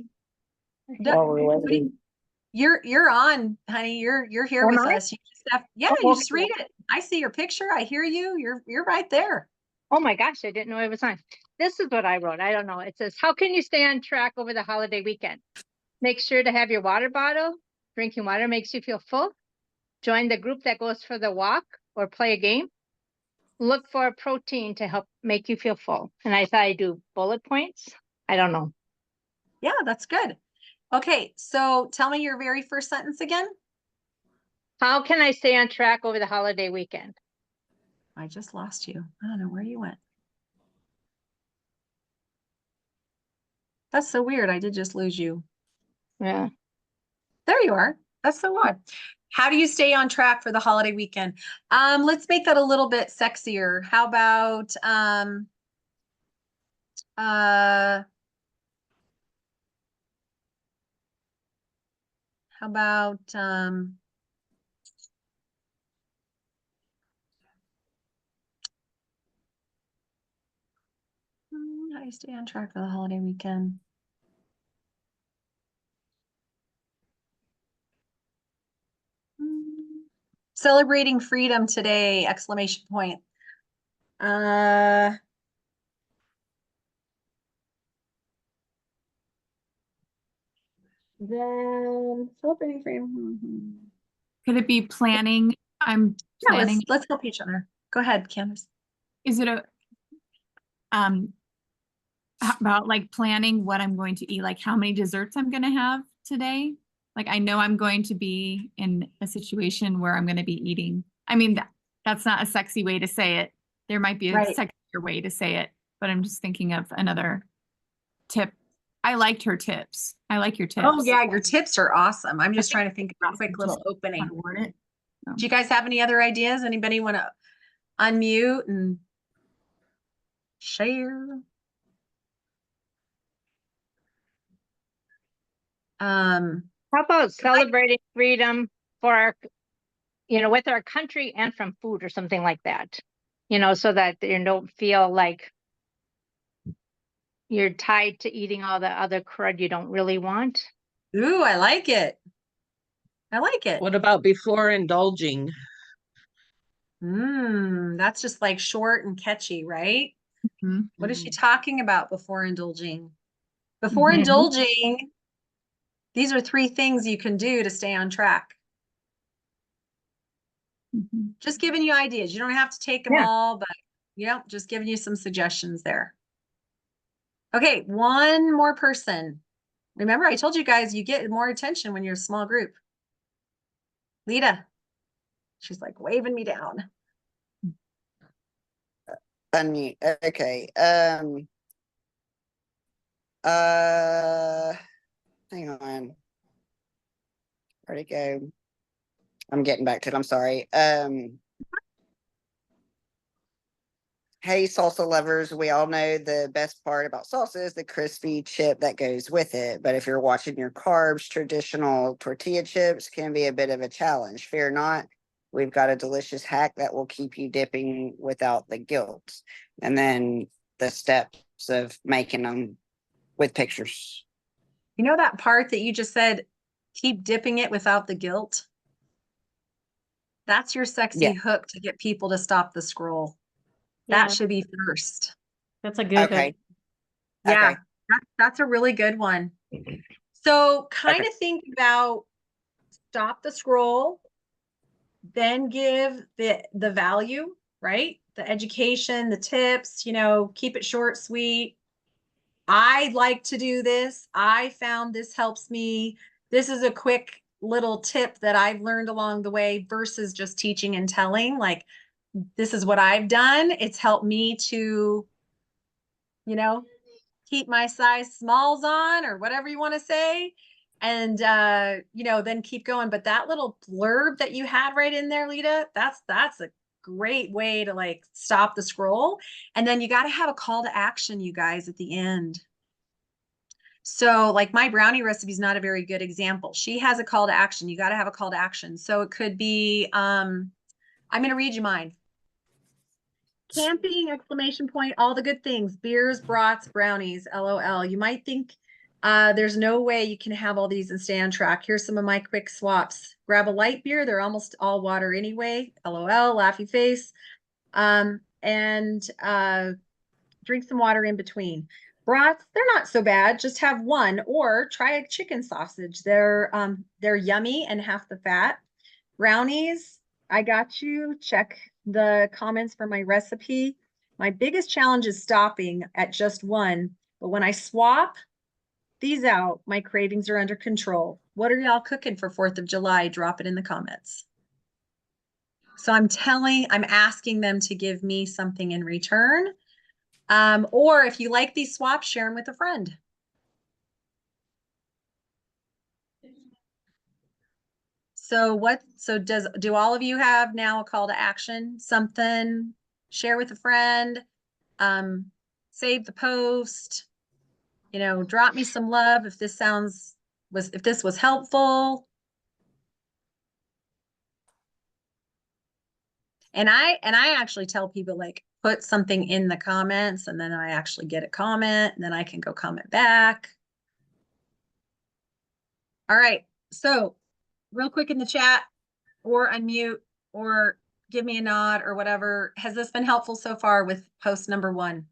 You're on, honey. You're here Am with I? us. You just have, yeah, Oh, you just okay. read it. I see your picture. I hear you. You're right there. Oh my gosh, I didn't know it was on. This is what I wrote. I don't know. It says, how can you stay on track over the holiday weekend? Make sure to have your water bottle. Drinking water makes you feel full. Join the group that goes for the walk or play a game. Look for a protein to help make you feel full. And I thought I'd do bullet points. I don't know. Yeah, that's good. Okay, so tell me your very first sentence again. How can I stay on track over the holiday weekend? I just lost you. I don't know where you went. That's so weird. I did just lose you. Yeah. There you are. That's so odd. How do you stay on track for the holiday weekend? Let's make that a little bit sexier. How about how about how do you stay on track for the holiday weekend? Celebrating freedom today, exclamation point. Then celebrating freedom. Could it be planning? I'm Yeah, planning. let's help each other. Go ahead, Candace. Is it how about like planning what I'm going to eat, like how many desserts I'm going to have today? Like I know I'm going to be in a situation where I'm going to be eating. I mean, that's not a sexy way to say it. There might be a Right. sexier way to say it, but I'm just thinking of another tip. I liked her tips. I like your tips. Oh yeah, your tips are awesome. I'm just trying to think of a quick Just little opening. how to word it. Do you guys have any other ideas? Anybody want to unmute and share? How about celebrating freedom for our, with our country and from food or something like that? So that you don't feel like you're tied to eating all the other crud you don't really want. Ooh, I like it. I like it. What about before indulging? That's just like short and catchy, right? Mhm. What is she talking about before indulging? Before Mhm. indulging, these are 3 things you can do to stay on track. Mhm. Just giving you ideas. You don't have to take them Yeah. all, but just giving you some suggestions there. Okay, one more person. Remember, I told you guys you get more attention when you're a small group. Lita. She's like waving me down. Unmute. Okay. Uh, Hang on. Where'd it go? I'm getting back to it. I'm sorry. Hey, salsa lovers, we all know the best part about salsa is the crispy chip that goes with it. But if you're watching your carbs, traditional tortilla chips can be a bit of a challenge. Fear not, we've got a delicious hack that will keep you dipping without the guilt. And then the steps of making them with pictures. You know that part that you just said, keep dipping it without the guilt? That's your sexy Yeah. hook to get people to stop the scroll. Yeah, That should be first. that's a good Okay. hook. Yeah, Okay. that's a really good one. So kind Okay. of think about stop the scroll, then give the value, right? The education, the tips, keep it short, sweet. I like to do this. I found this helps me. This is a quick little tip that I've learned along the way versus just teaching and telling. Like, this is what I've done. It's helped me to, you know, keep my size smalls on or whatever you want to say. And then keep going. But that little blurb that you had right in there, Lita, that's a great way to like stop the scroll. And then you got to have a call to action, you guys, at the end. So like my brownie recipe is not a very good example. She has a call to action. You got to have a call to action. So it could be, I'm going to read you mine. Camping, exclamation point, all the good things, beers, brats, brownies, LOL. You might think there's no way you can have all these and stay on track. Here's some of my quick swaps. Grab a light beer. They're almost all water anyway. LOL, laughy face. And drink some water in between. Brats, they're not so bad. Just have one, or try a chicken sausage. They're yummy and half the fat. Brownies, I got you. Check the comments for my recipe. My biggest challenge is stopping at just one, but when I swap these out, my cravings are under control. What are y'all cooking for 4th of July? Drop it in the comments. So I'm asking them to give me something in return. Or if you like these swaps, share them with a friend. So do all of you have now a call to action? Something, share with a friend, save the post, drop me some love if this was helpful. And I actually tell people like put something in the comments and then I actually get a comment and then I can go comment back. All right. So real quick in the chat or unmute or give me a nod or whatever. Has this been helpful so far with post number 1?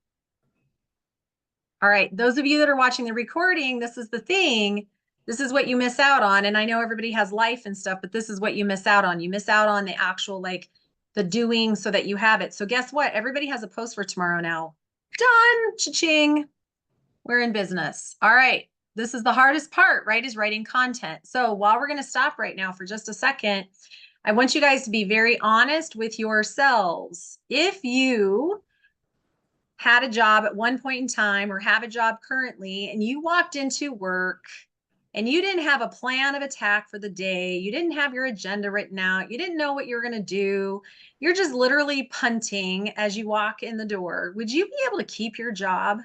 All right. Those of you that are watching the recording, this is the thing. This is what you miss out on. And I know everybody has life and stuff, but this is what you miss out on. You miss out on the actual, like the doing so that you have it. So guess what? Everybody has a post for tomorrow now. Done. Cha-ching. We're in business. All right. This is the hardest part, right? Is writing content. So while we're going to stop right now for just a second, I want you guys to be very honest with yourselves. If you had a job at one point in time or have a job currently and you walked into work and you didn't have a plan of attack for the day, you didn't have your agenda written out, you didn't know what you're going to do, you're just literally punting as you walk in the door, would you be able to keep your job?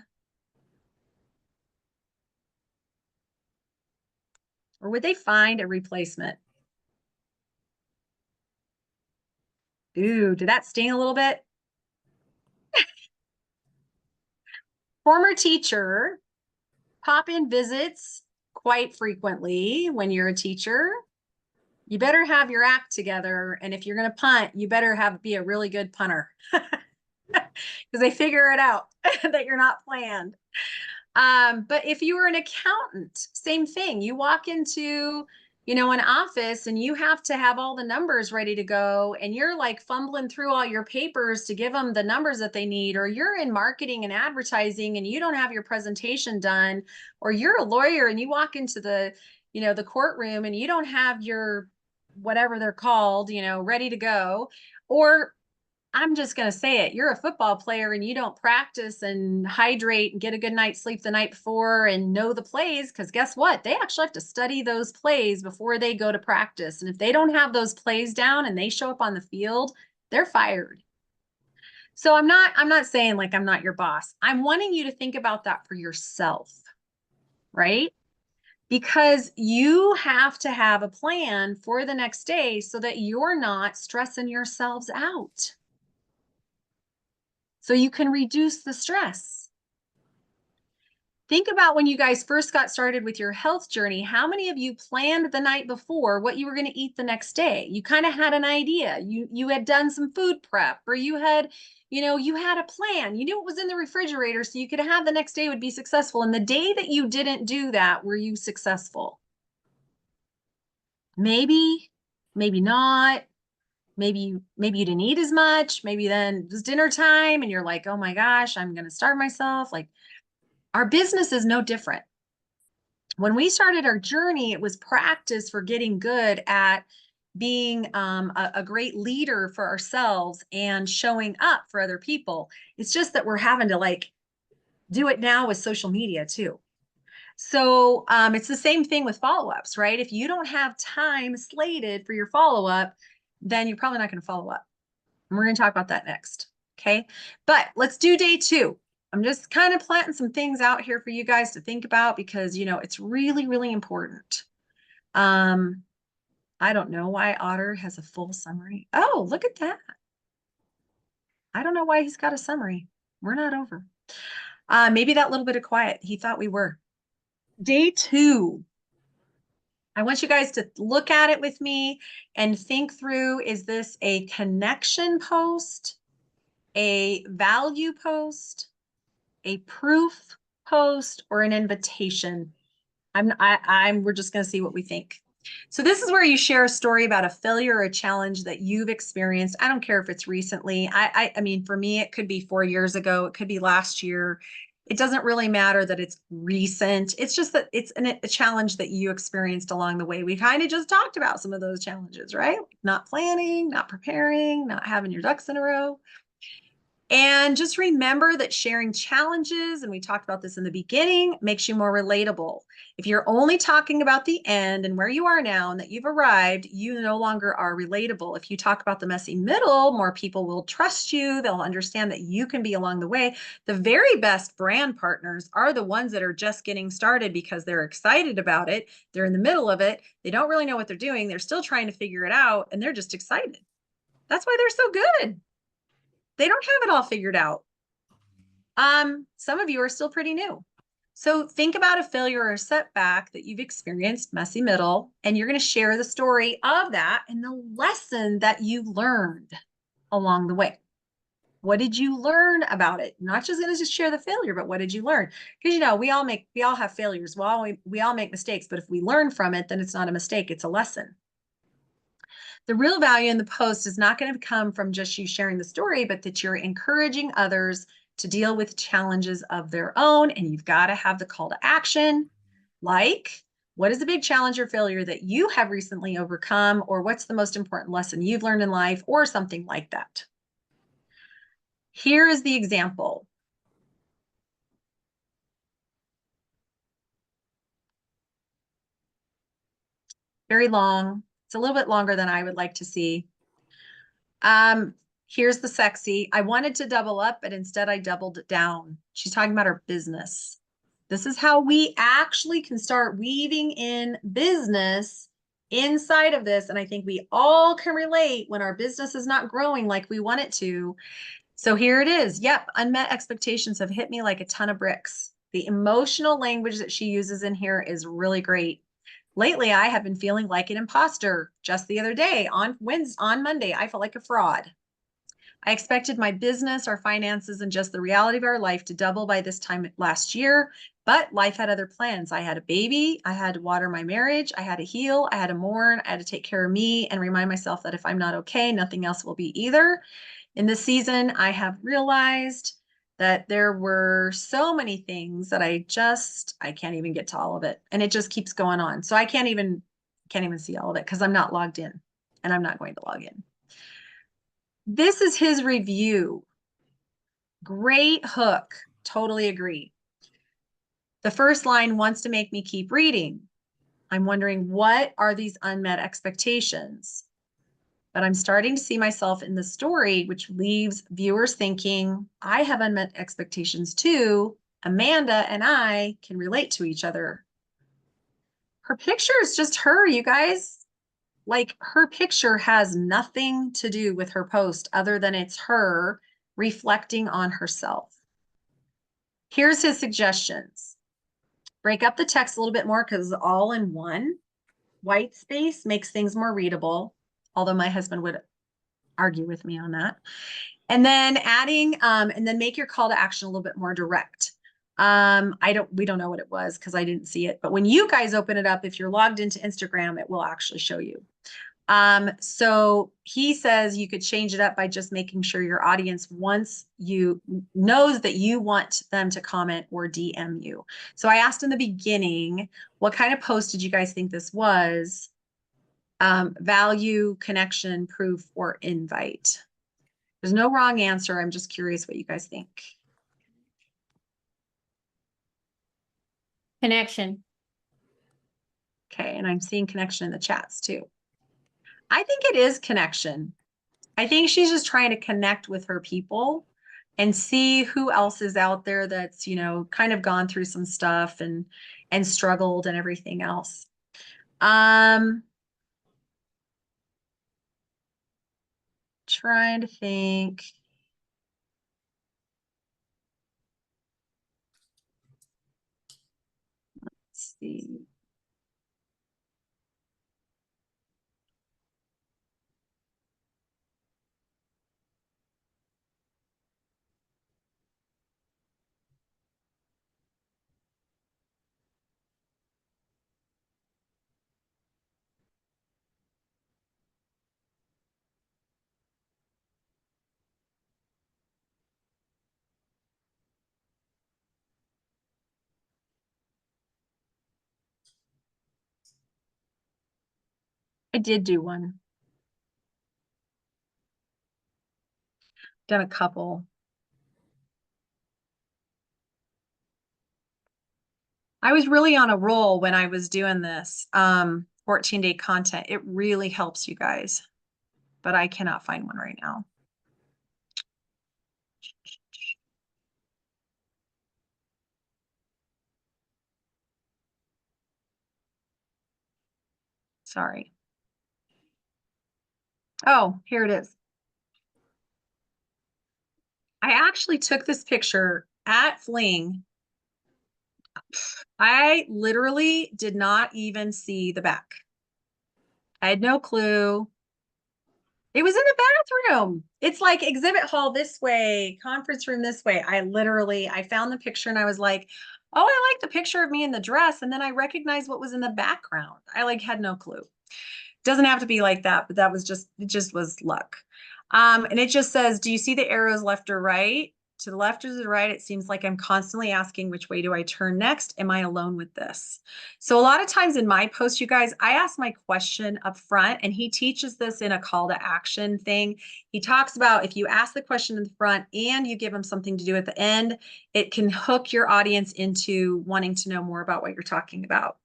Or would they find a replacement? Ooh, did that sting a little bit? Former teacher, pop-in visits quite frequently when you're a teacher. you better have your act together. And if you're going to punt, you better be a really good punter because they figure it out that you're not planned. But if you were an accountant, same thing. You walk into, an office and you have to have all the numbers ready to go, and you're like fumbling through all your papers to give them the numbers that they need, or you're in marketing and advertising and you don't have your presentation done, or you're a lawyer and you walk into the courtroom and you don't have your whatever they're called, ready to go, or I'm just going to say it. You're a football player and you don't practice and hydrate and get a good night's sleep the night before and know the plays, because guess what? They actually have to study those plays before they go to practice. And if they don't have those plays down and they show up on the field, they're fired. So I'm not saying like I'm not your boss. I'm wanting you to think about that for yourself, right? Because you have to have a plan for the next day so that you're not stressing yourselves out, so you can reduce the stress. Think about when you guys first got started with your health journey. How many of you planned the night before what you were going to eat the next day? You kind of had an idea. You had done some food prep, or you had a plan. You knew what was in the refrigerator so you could have the next day would be successful. And the day that you didn't do that, were you successful? Maybe, maybe not. Maybe you didn't eat as much. Maybe then it was dinner time and you're like, oh my gosh, I'm going to starve myself. Like, our business is no different. When we started our journey, it was practice for getting good at being a great leader for ourselves and showing up for other people. It's just that we're having to like do it now with social media too. So it's the same thing with follow-ups, right? If you don't have time slated for your follow-up, then you're probably not going to follow up. And we're going to talk about that next. Okay. But let's do day 2. I'm just kind of planting some things out here for you guys to think about because, it's really, really important. I don't know why Otter has a full summary. Oh, look at that. I don't know why he's got a summary. We're not over. Maybe that little bit of quiet. He thought we were. Day 2. I want you guys to look at it with me and think through, is this a connection post, a value post, a proof post, or an invitation? We're just going to see what we think. So this is where you share a story about a failure or a challenge that you've experienced. I don't care if it's recently. I mean, for me, it could be 4 years ago. It could be last year. It doesn't really matter that it's recent. It's just that it's a challenge that you experienced along the way. We kind of just talked about some of those challenges, right? Not planning, not preparing, not having your ducks in a row. And just remember that sharing challenges, and we talked about this in the beginning, makes you more relatable. If you're only talking about the end and where you are now and that you've arrived, you no longer are relatable. If you talk about the messy middle, more people will trust you. They'll understand that you can be along the way. The very best brand partners are the ones that are just getting started because they're excited about it. They're in the middle of it. They don't really know what they're doing. They're still trying to figure it out, and they're just excited. That's why they're so good. They don't have it all figured out. Some of you are still pretty new. So think about a failure or a setback that you've experienced, messy middle, and you're going to share the story of that and the lesson that you learned along the way. What did you learn about it? Not just going to just share the failure, but what did you learn? Because we all have failures. We all make mistakes, but if we learn from it, then it's not a mistake, it's a lesson. The real value in the post is not going to come from just you sharing the story, but that you're encouraging others to deal with challenges of their own. And you've got to have the call to action, like, what is a big challenge or failure that you have recently overcome? Or what's the most important lesson you've learned in life, or something like that? Here is the example. Very long. It's a little bit longer than I would like to see. Here's the sexy. I wanted to double up, but instead I doubled it down. She's talking about her business. This is how we actually can start weaving in business inside of this. And I think we all can relate when our business is not growing like we want it to. So here it is. Yep. Unmet expectations have hit me like a ton of bricks. The emotional language that she uses in here is really great. Lately, I have been feeling like an imposter. Just the other day on Monday, I felt like a fraud. I expected my business, our finances, and just the reality of our life to double by this time last year, but life had other plans. I had a baby, I had to water my marriage, I had to heal, I had to mourn, I had to take care of me and remind myself that if I'm not okay, nothing else will be either. In this season, I have realized that there were so many things that I can't even get to all of it. And it just keeps going on. So I can't even see all of it because I'm not logged in and I'm not going to log in. This is his review. Great hook. Totally agree. The first line wants to make me keep reading. I'm wondering, what are these unmet expectations? But I'm starting to see myself in the story, which leaves viewers thinking, I have unmet expectations too. Amanda and I can relate to each other. Her picture is just her, you guys. Like, her picture has nothing to do with her post other than it's her reflecting on herself. Here's his suggestions. Break up the text a little bit more because it's all in one. White space makes things more readable, although my husband would argue with me on that. And then adding, and then make your call to action a little bit more direct. We don't know what it was because I didn't see it, but when you guys open it up, if you're logged into Instagram, it will actually show you. So he says you could change it up by just making sure your audience knows that you want them to comment or DM you. So I asked in the beginning, what kind of post did you guys think this was? Value, connection, proof, or invite? There's no wrong answer. I'm just curious what you guys think. Connection. Okay, and I'm seeing connection in the chats too. I think it is connection. I think she's just trying to connect with her people and see who else is out there that's, kind of gone through some stuff and struggled and everything else. Trying to think. Let's see. I did do one. Done a couple. I was really on a roll when I was doing this 14-day content. It really helps you guys, but I cannot find one right now. Sorry. Oh, here it is. I actually took this picture at Fling. I literally did not even see the back. I had no clue. It was in the bathroom. It's like exhibit hall this way, conference room this way. I found the picture and I was like, oh, I like the picture of me in the dress. And then I recognized what was in the background. I had no clue. Doesn't have to be like that, but it just was luck. And it just says, do you see the arrows left or right? To the left or to the right, it seems like I'm constantly asking, which way do I turn next? Am I alone with this? So a lot of times in my post, you guys, I ask my question up front, and he teaches this in a call to action thing. He talks about if you ask the question in the front and you give them something to do at the end, it can hook your audience into wanting to know more about what you're talking about.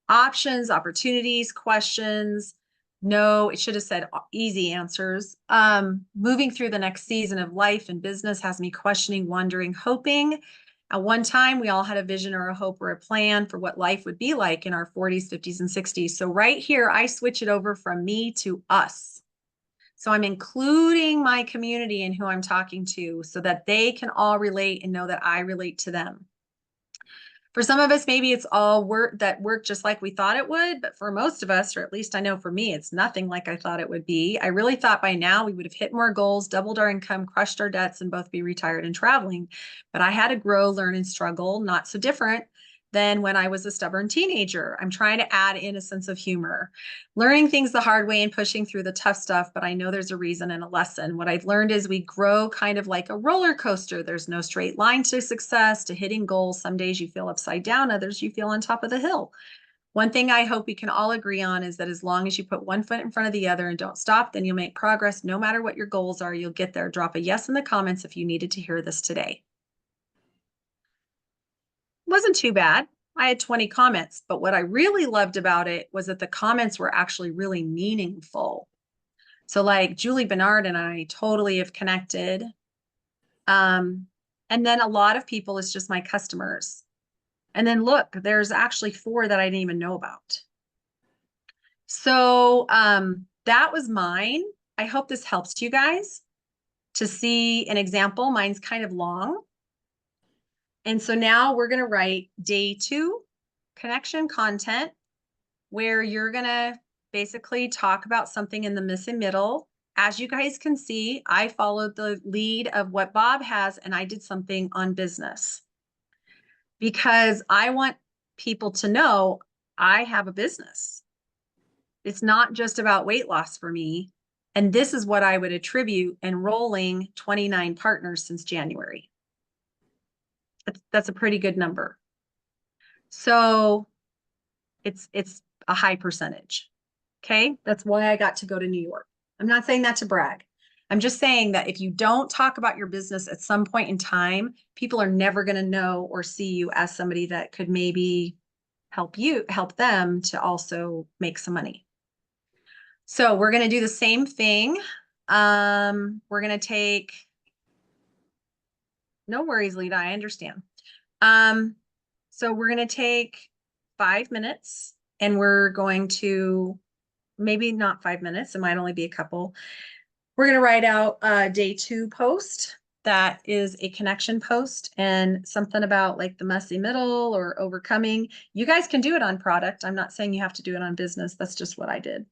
Options, opportunities, questions. No, it should have said easy answers. Moving through the next season of life and business has me questioning, wondering, hoping. At one time, we all had a vision or a hope or a plan for what life would be like in our 40s, 50s, and 60s. So right here, I switch it over from me to us. So I'm including my community in who I'm talking to so that they can all relate and know that I relate to them. For some of us, maybe it's all work that worked just like we thought it would, but for most of us, or at least I know for me, it's nothing like I thought it would be. I really thought by now we would have hit more goals, doubled our income, crushed our debts, and both be retired and traveling. But I had to grow, learn, and struggle, not so different than when I was a stubborn teenager. I'm trying to add in a sense of humor, learning things the hard way and pushing through the tough stuff. But I know there's a reason and a lesson. What I've learned is we grow kind of like a roller coaster. There's no straight line to success, to hitting goals. Some days you feel upside down, others you feel on top of the hill. One thing I hope we can all agree on is that as long as you put one foot in front of the other and don't stop, then you'll make progress. No matter what your goals are, you'll get there. Drop a yes in the comments if you needed to hear this today. Wasn't too bad. I had 20 comments, but what I really loved about it was that the comments were actually really meaningful. So like Julie Bernard and I totally have connected. And then a lot of people is just my customers. And then look, there's actually 4 that I didn't even know about. So that was mine. I hope this helps you guys to see an example. Mine's kind of long. And so now we're going to write day 2 connection content, where you're going to basically talk about something in the missing middle. As you guys can see, I followed the lead of what Bob has, and I did something on business because I want people to know I have a business. It's not just about weight loss for me. And this is what I would attribute enrolling 29 partners since January. That's a pretty good number. So it's a high percentage. Okay. That's why I got to go to New York. I'm not saying that to brag. I'm just saying that if you don't talk about your business at some point in time, people are never going to know or see you as somebody that could maybe help them to also make some money. So we're going to do the same thing. We're going to take, no worries, Lita, I understand. So we're going to take 5 minutes and we're going to, maybe not 5 minutes, it might only be a couple. We're going to write out a day 2 post that is a connection post and something about like the messy middle or overcoming. You guys can do it on product. I'm not saying you have to do it on business. That's just what I did.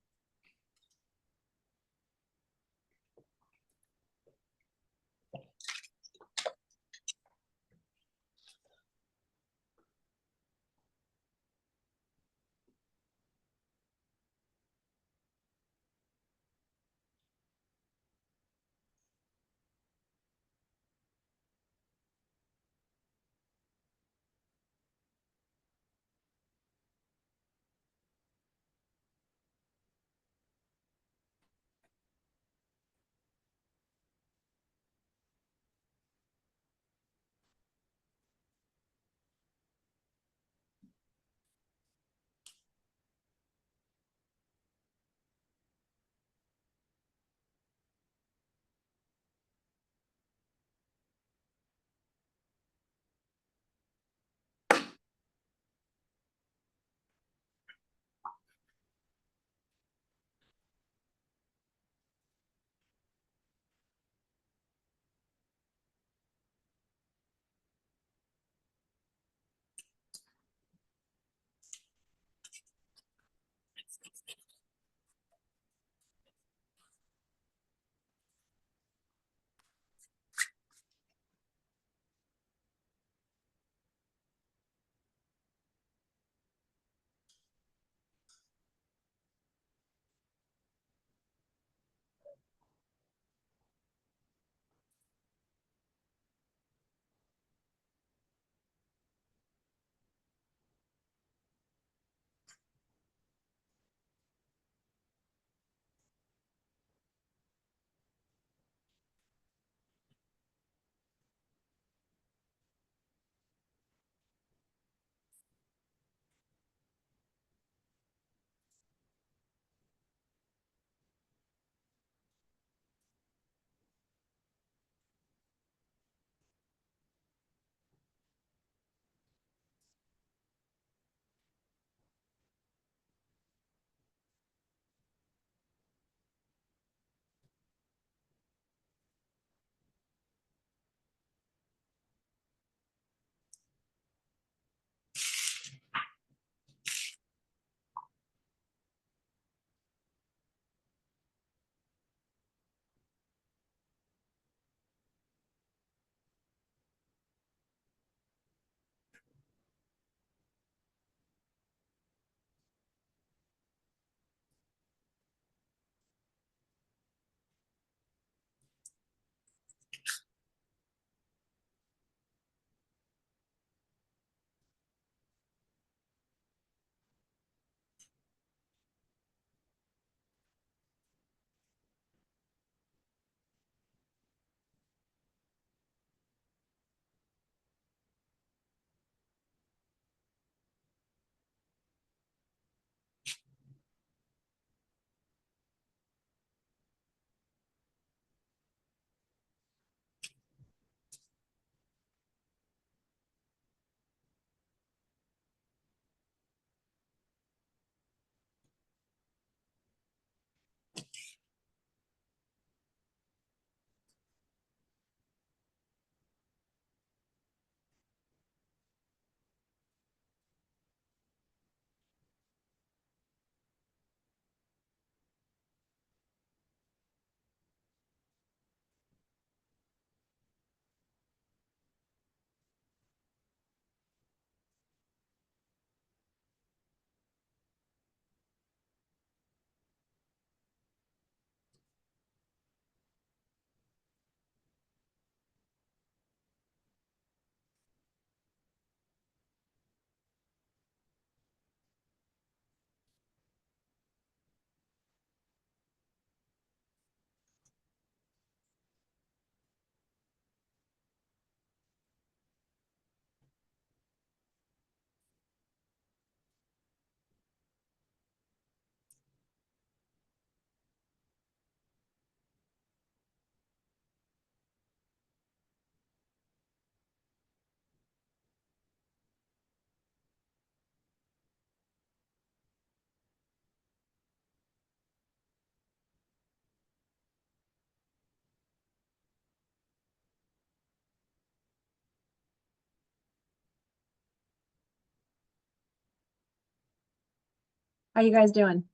How you guys doing?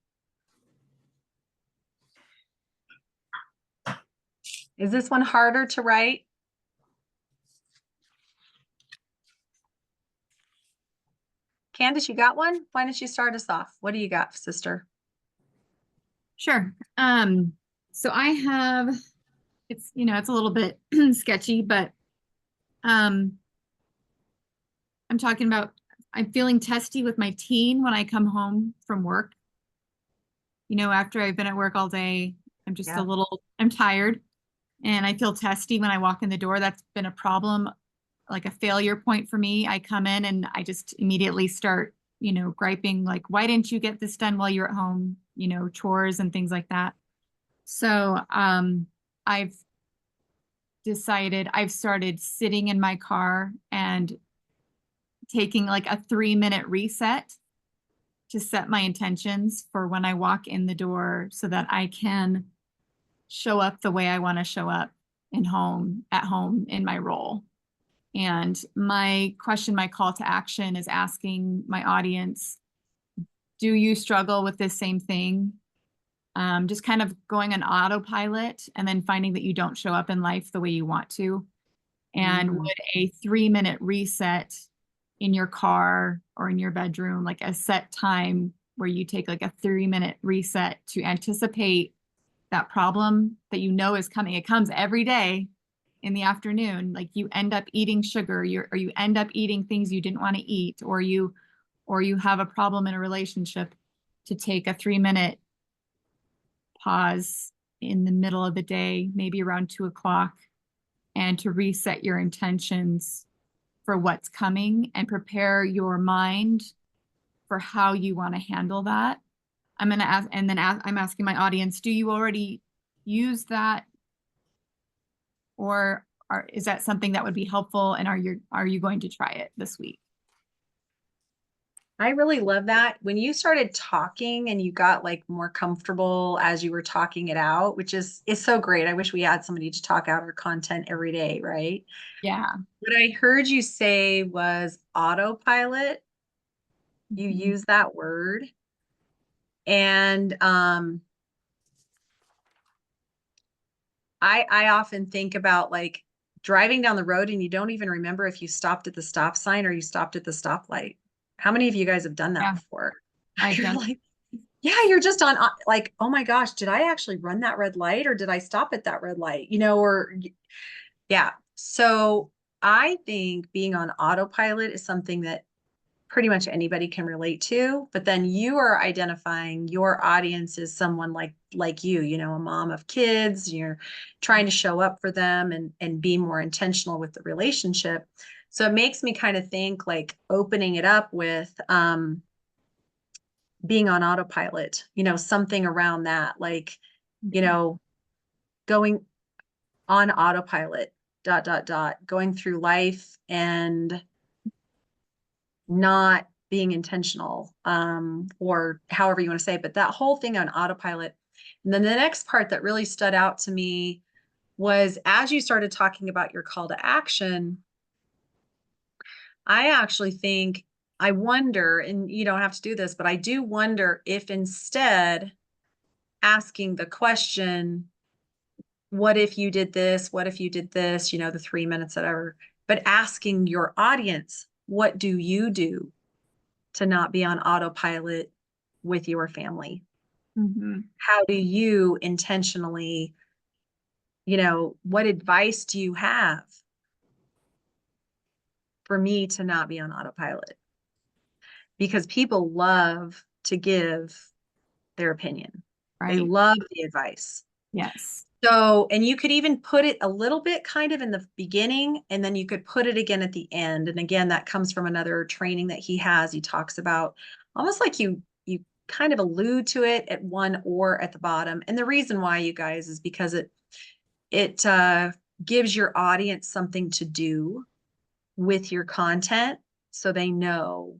Is this one harder to write? Candace, you got one? Why don't you start us off? What do you got, sister? Sure. So I have, it's, it's a little bit sketchy, but I'm talking about, I'm feeling testy with my teen when I come home from work. After I've been at work all day, I'm just Yeah. I'm tired and I feel testy when I walk in the door. That's been a problem, like a failure point for me. I come in and I just immediately start, griping, like, why didn't you get this done while you're at home? Chores and things like that. So, I've started sitting in my car and taking like a 3-minute reset to set my intentions for when I walk in the door so that I can show up the way I want to show up at home in my role. And my call to action is asking my audience, do you struggle with this same thing? Just kind of going on autopilot and then finding that you don't show up in life the way you want to. And would a 3-minute reset in your car or in your bedroom, like a set time where you take like a 3-minute reset to anticipate that problem that is coming. It comes every day in the afternoon. Like you end up eating sugar, or you end up eating things you didn't want to eat, or you have a problem in a relationship, to take a 3-minute pause in the middle of the day, maybe around 2:00, and to reset your intentions for what's coming and prepare your mind for how you want to handle that. I'm going to ask, and then I'm asking my audience, do you already use that? Or is that something that would be helpful? And are you going to try it this week? I really love that. When you started talking and you got like more comfortable as you were talking it out, which is so great. I wish we had somebody to talk out our content every day, right? Yeah. What I heard you say was autopilot. You Mhm. use that word. And I often think about like driving down the road and you don't even remember if you stopped at the stop sign or you stopped at the stoplight. How many of you guys have done that Yeah. before? I've You're done. like, yeah, you're just on like, oh my gosh, did I actually run that red light or did I stop at that red light? Yeah. So I think being on autopilot is something that pretty much anybody can relate to, but then you are identifying your audience as someone like you, a mom of kids, you're trying to show up for them and be more intentional with the relationship. So it makes me kind of think like opening it up with being on autopilot, something around that, like, going on autopilot, ... going through life and not being intentional, or however you want to say it, but that whole thing on autopilot. And then the next part that really stood out to me was as you started talking about your call to action, I actually think, I wonder, and you don't have to do this, but I do wonder if instead asking the question, what if you did this? What if you did this? The 3 minutes, whatever, but asking your audience, what do you do to not be on autopilot with your family? Mm-hmm. How do you intentionally, what advice do you have for me to not be on autopilot? Because people love to give their opinion. They Right. love the advice. Yes. So, and you could even put it a little bit kind of in the beginning, and then you could put it again at the end. And again, that comes from another training that he has. He talks about almost like you kind of allude to it at one or at the bottom. And the reason why, you guys, is because it gives your audience something to do with your content, so they know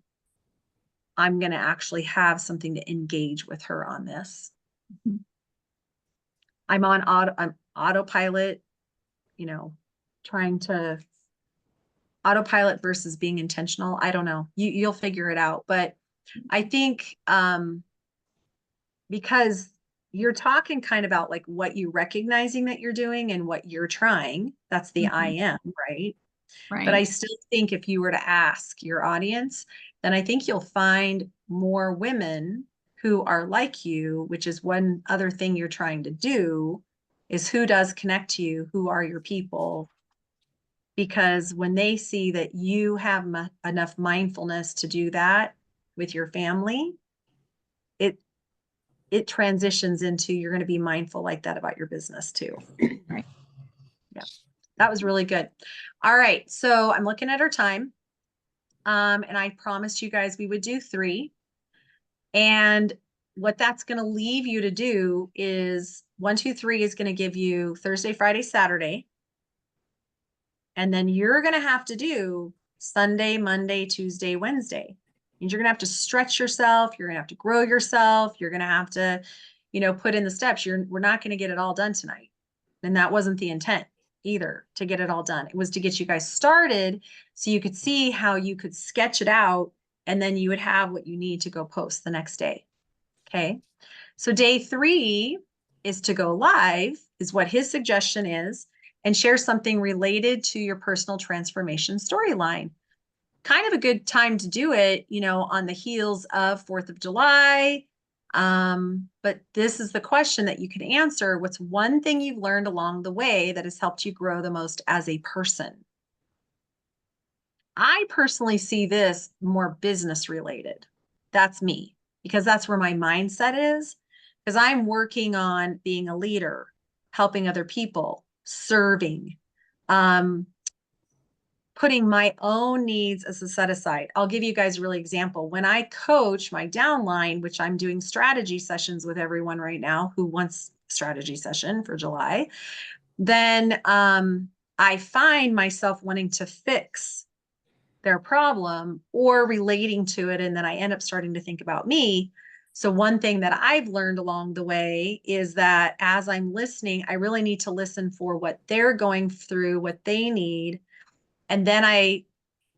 I'm going to actually have something to engage with her on this. Mhm. I'm autopilot, trying to autopilot versus being intentional. I don't know. You'll figure it out. But I think because you're talking kind of about like what you recognizing that you're doing and what you're trying. That's the I Mhm. am, right? But I Right. still think if you were to ask your audience, then I think you'll find more women who are like you, which is one other thing you're trying to do, is who does connect to you, who are your people. Because when they see that you have enough mindfulness to do that with your family, it it transitions into you're going to be mindful like that about your business too. Right. Yeah, that was really good. All right, so I'm looking at our time. And I promised you guys we would do 3. And what that's going to leave you to do is 1, 2, 3 is going to give you Thursday, Friday, Saturday. And then you're going to have to do Sunday, Monday, Tuesday, Wednesday. And you're going to have to stretch yourself. You're going to have to grow yourself. You're going to have to, put in the steps. We're not going to get it all done tonight. And that wasn't the intent either, to get it all done. It was to get you guys started so you could see how you could sketch it out, and then you would have what you need to go post the next day. Okay. So day 3 is to go live, is what his suggestion is, and share something related to your personal transformation storyline. Kind of a good time to do it, on the heels of 4th of July. But this is the question that you can answer. What's one thing you've learned along the way that has helped you grow the most as a person? I personally see this more business related. That's me, because that's where my mindset is, because I'm working on being a leader, helping other people, serving, putting my own needs as a set aside. I'll give you guys a really example. When I coach my downline, which I'm doing strategy sessions with everyone right now who wants a strategy session for July, then I find myself wanting to fix their problem or relating to it. And then I end up starting to think about me. So one thing that I've learned along the way is that as I'm listening, I really need to listen for what they're going through, what they need. And then I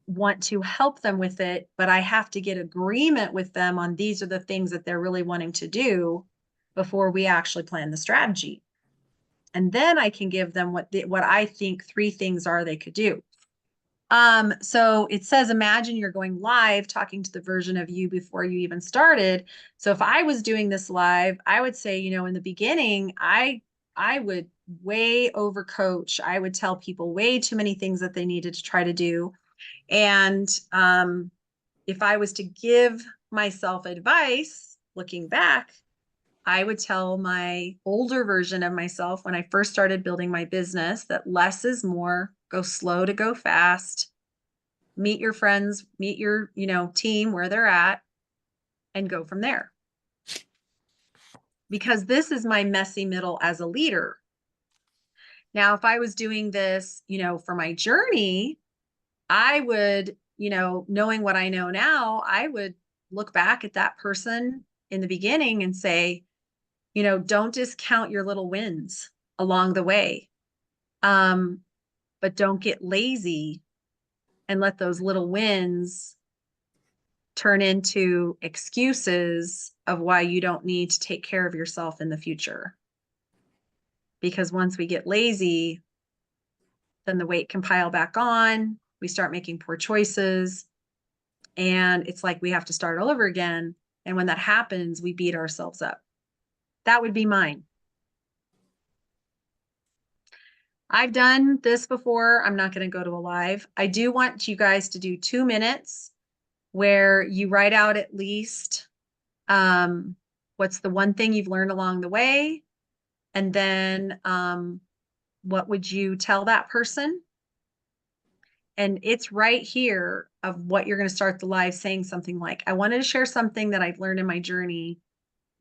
want to help them with it, but I have to get agreement with them on these are the things that they're really wanting to do before we actually plan the strategy. And then I can give them what I think 3 things are they could do. So it says, imagine you're going live talking to the version of you before you even started. So if I was doing this live, I would say, in the beginning, I would way over coach. I would tell people way too many things that they needed to try to do. And if I was to give myself advice, looking back, I would tell my older version of myself when I first started building my business that less is more, go slow to go fast, meet your friends, meet your, team where they're at, and go from there. Because this is my messy middle as a leader. Now, if I was doing this, for my journey, I would, knowing what I know now, I would look back at that person in the beginning and say, don't discount your little wins along the way. But don't get lazy and let those little wins turn into excuses of why you don't need to take care of yourself in the future. Because once we get lazy, then the weight can pile back on. We start making poor choices. And it's like we have to start all over again. And when that happens, we beat ourselves up. That would be mine. I've done this before. I'm not going to go to a live. I do want you guys to do 2 minutes where you write out at least what's the one thing you've learned along the way. And then what would you tell that person? And it's right here of what you're going to start the live saying something like, I wanted to share something that I've learned in my journey.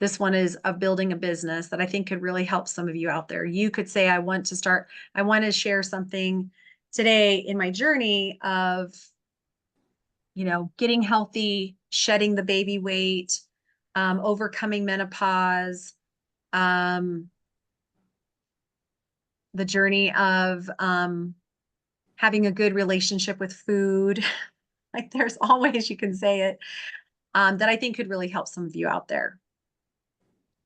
This one is of building a business that I think could really help some of you out there. You could say, I want to share something today in my journey of, getting healthy, shedding the baby weight, overcoming menopause, the journey of having a good relationship with food. Like there's always you can say it, that I think could really help some of you out there.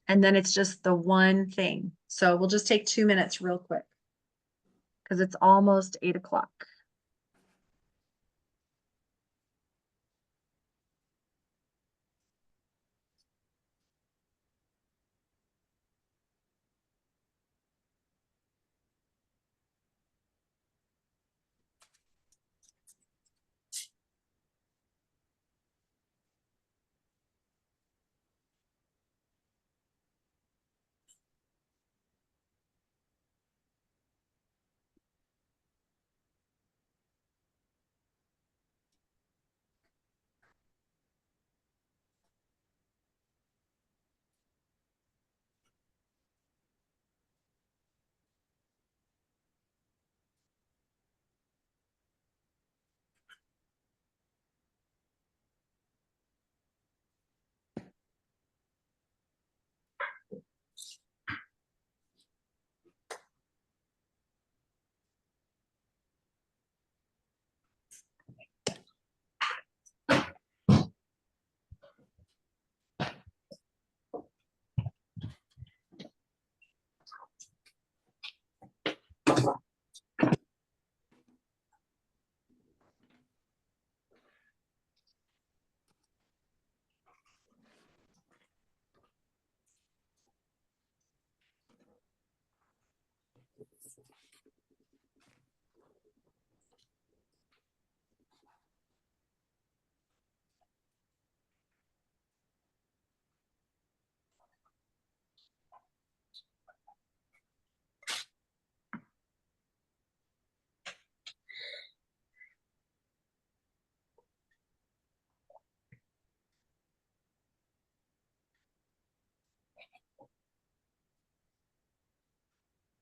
And then it's just the one thing. So we'll just take 2 minutes real quick. Because it's almost 8 o'clock.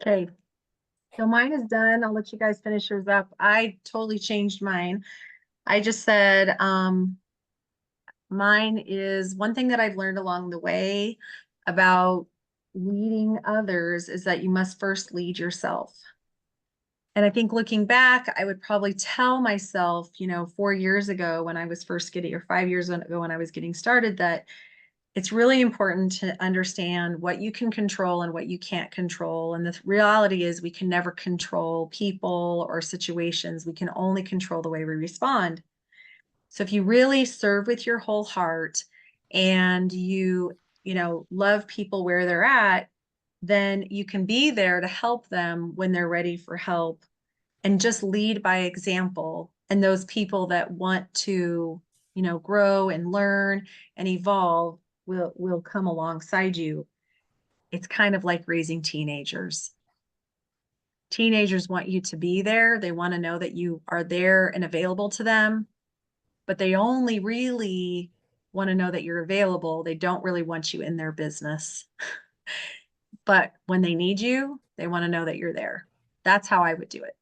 Okay. So mine is done. I'll let you guys finish yours up. I totally changed mine. I just said, mine is one thing that I've learned along the way about leading others is that you must first lead yourself. And I think looking back, I would probably tell myself, 4 years ago when I was first getting, or 5 years ago when I was getting started, that it's really important to understand what you can control and what you can't control. And the reality is we can never control people or situations. We can only control the way we respond. So if you really serve with your whole heart and love people where they're at, then you can be there to help them when they're ready for help and just lead by example. And those people that want to, grow and learn and evolve will come alongside you. It's kind of like raising teenagers. Teenagers want you to be there. They want to know that you are there and available to them, but they only really want to know that you're available. They don't really want you in their business. But when they need you, they want to know that you're there. That's how I would do it.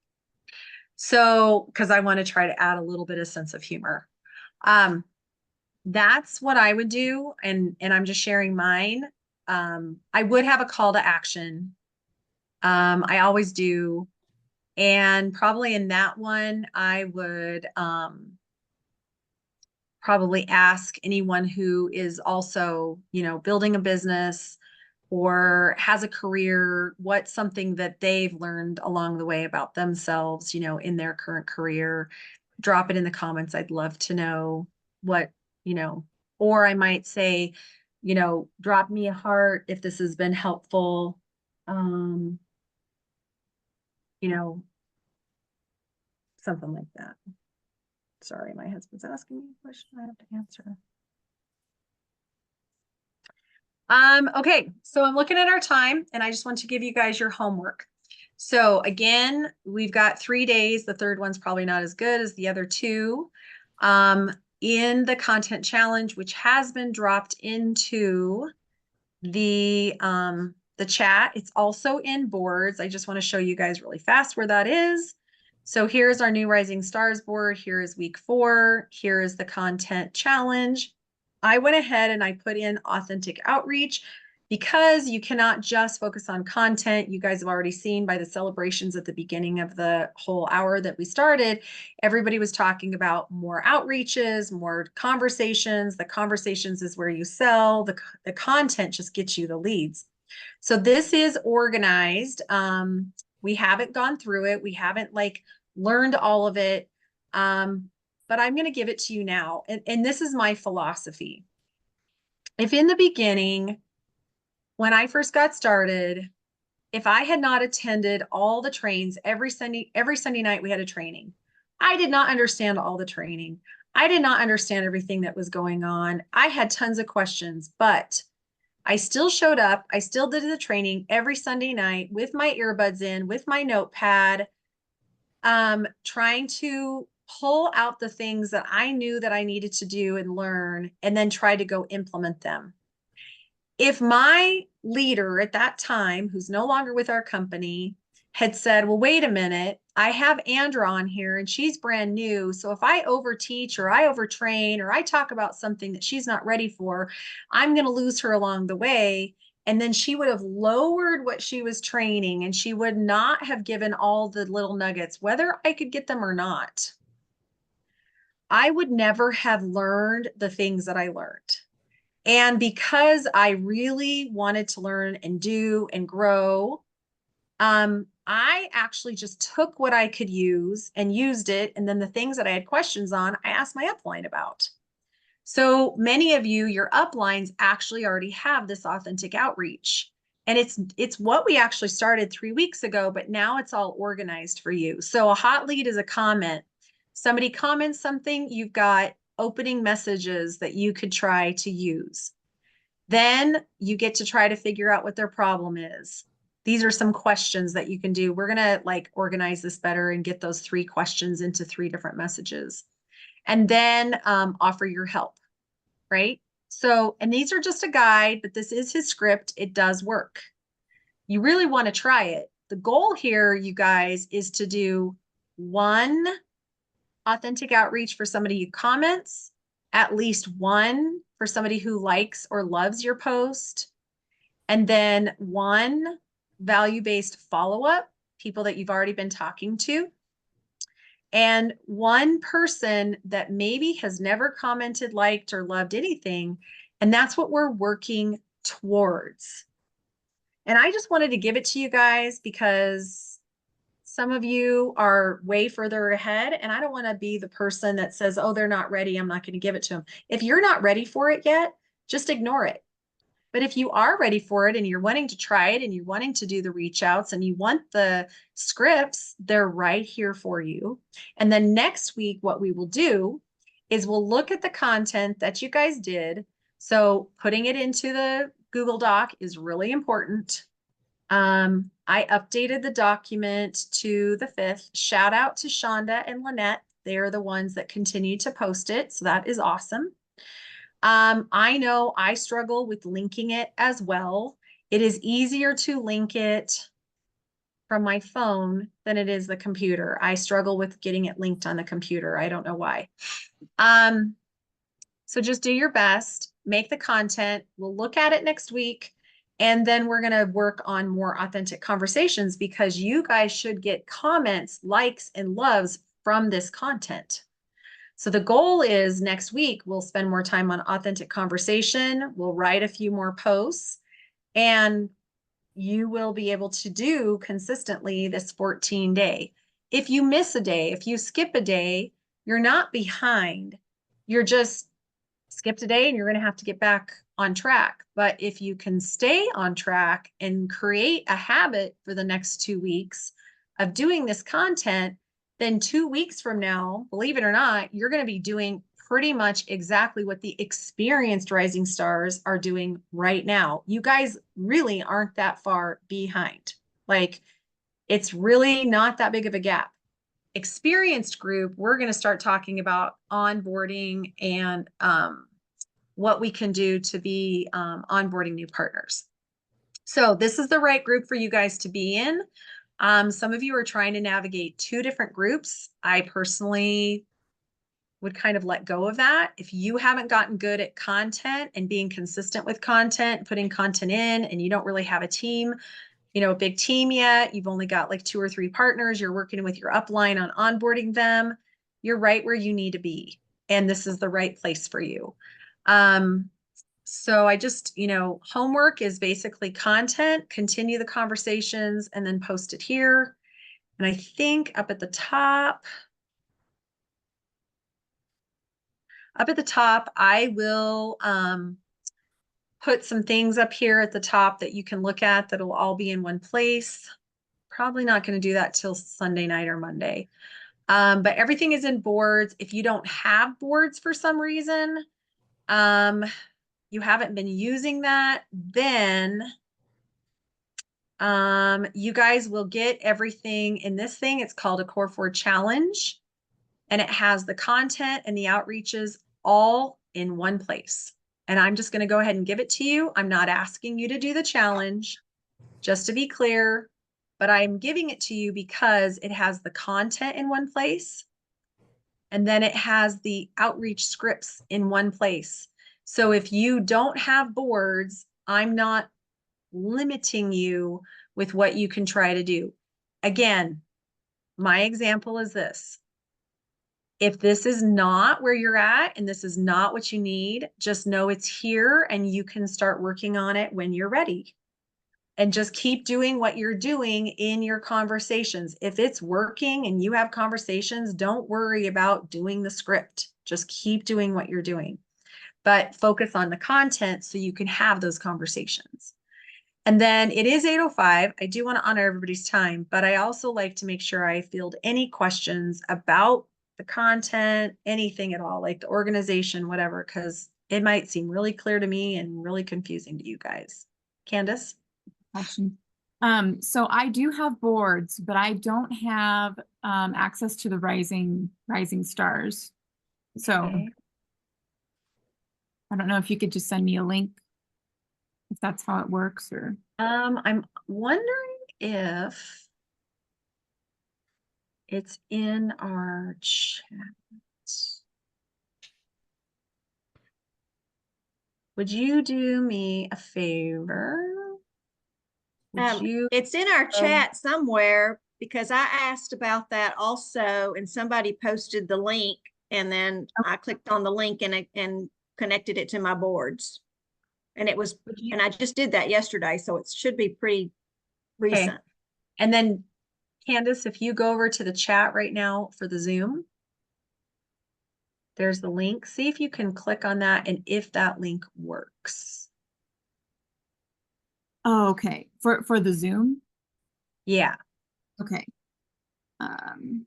So, because I want to try to add a little bit of sense of humor. That's what I would do. And I'm just sharing mine. I would have a call to action. I always do. And probably in that one, I would probably ask anyone who is also, building a business or has a career, what's something that they've learned along the way about themselves, in their current career. Drop it in the comments. I'd love to know what, or I might say, drop me a heart if this has been helpful. Something like that. Sorry, my husband's asking me a question I have to answer. Okay, so I'm looking at our time and I just want to give you guys your homework. So again, we've got 3 days. The third one's probably not as good as the other two. In the content challenge, which has been dropped into the chat, it's also in boards. I just want to show you guys really fast where that is. So here's our new Rising Stars board. Here is week 4. Here is the content challenge. I went ahead and I put in authentic outreach. because you cannot just focus on content. You guys have already seen by the celebrations at the beginning of the whole hour that we started, everybody was talking about more outreaches, more conversations. The conversations is where you sell. The content just gets you the leads. So this is organized. We haven't gone through it. We haven't like learned all of it. But I'm going to give it to you now. And this is my philosophy. If in the beginning, when I first got started, if I had not attended all the trains every Sunday night we had a training, I did not understand all the training. I did not understand everything that was going on. I had tons of questions, but I still showed up. I still did the training every Sunday night with my earbuds in, with my notepad, trying to pull out the things that I knew that I needed to do and learn, and then try to go implement them. If my leader at that time, who's no longer with our company, had said, well, wait a minute, I have Andra on here and she's brand new. So if I overteach or I overtrain or I talk about something that she's not ready for, I'm going to lose her along the way. And then she would have lowered what she was training and she would not have given all the little nuggets, whether I could get them or not. I would never have learned the things that I learned. And because I really wanted to learn and do and grow, I actually just took what I could use and used it. And then the things that I had questions on, I asked my upline about. So many of you, your uplines actually already have this authentic outreach. And it's what we actually started 3 weeks ago, but now it's all organized for you. So a hot lead is a comment. Somebody comments something, you've got opening messages that you could try to use. Then you get to try to figure out what their problem is. These are some questions that you can do. We're going to like organize this better and get those 3 questions into 3 different messages. And then offer your help, right? So, and these are just a guide, but this is his script. It does work. You really want to try it. The goal here, you guys, is to do 1 authentic outreach for somebody who comments, at least 1 for somebody who likes or loves your post, and then 1 value-based follow-up, people that you've already been talking to, and 1 person that maybe has never commented, liked, or loved anything. And that's what we're working towards. And I just wanted to give it to you guys because some of you are way further ahead, and I don't want to be the person that says, oh, they're not ready, I'm not going to give it to them. If you're not ready for it yet, just ignore it. But if you are ready for it and you're wanting to try it and you're wanting to do the reach outs and you want the scripts, they're right here for you. And then next week, what we will do is we'll look at the content that you guys did. So putting it into the Google Doc is really important. I updated the document to the 5th. Shout out to Shonda and Lynette. They're the ones that continue to post it. So that is awesome. I know I struggle with linking it as well. It is easier to link it from my phone than it is the computer. I struggle with getting it linked on the computer. I don't know why. So just do your best, make the content. We'll look at it next week. And then we're going to work on more authentic conversations because you guys should get comments, likes, and loves from this content. So the goal is next week, we'll spend more time on authentic conversation. We'll write a few more posts and you will be able to do consistently this 14-day. If you miss a day, if you skip a day, you're not behind. You're just skipped a day and you're going to have to get back on track. But if you can stay on track and create a habit for the next 2 weeks of doing this content, then 2 weeks from now, believe it or not, you're going to be doing pretty much exactly what the experienced rising stars are doing right now. You guys really aren't that far behind. Like, it's really not that big of a gap. Experienced group, we're going to start talking about onboarding and what we can do to be onboarding new partners. So this is the right group for you guys to be in. Some of you are trying to navigate 2 different groups. I personally would kind of let go of that. If you haven't gotten good at content and being consistent with content, putting content in, and you don't really have a team, a big team yet, you've only got like 2 or 3 partners, you're working with your upline on onboarding them, you're right where you need to be. And this is the right place for you. So I just, homework is basically content, continue the conversations, and then post it here. And I think up at the top, I will put some things up here at the top that you can look at that'll all be in one place. Probably not going to do that till Sunday night or Monday. But everything is in boards. If you don't have boards for some reason, you haven't been using that, then you guys will get everything in this thing. It's called a Core 4 Challenge, and it has the content and the outreaches all in one place. And I'm just going to go ahead and give it to you. I'm not asking you to do the challenge, just to be clear, but I'm giving it to you because it has the content in one place. And then it has the outreach scripts in one place. So if you don't have boards, I'm not limiting you with what you can try to do. Again, my example is this. If this is not where you're at and this is not what you need, just know it's here and you can start working on it when you're ready. And just keep doing what you're doing in your conversations. If it's working and you have conversations, don't worry about doing the script. Just keep doing what you're doing. But focus on the content so you can have those conversations. And then it is 8:05. I do want to honor everybody's time, but I also like to make sure I field any questions about the content, anything at all, like the organization, whatever, because it might seem really clear to me and really confusing to you guys. Candace? Question. So I do have boards, but I don't have access to the Rising Stars. So Okay. I don't know if you could just send me a link, if that's how it works, or I'm wondering if it's in our chat. Would you do me a favor? Would you? It's in our chat somewhere because I asked about that also, and somebody posted the link, and then I clicked on the link and connected it to my boards. And it was, and I just did that yesterday, so it should be pretty recent. And then Candace, if you go over to the chat right now for the Zoom, there's the link. See if you can click on that and if that link works. oh, okay. For the Zoom? Yeah. Okay. Can't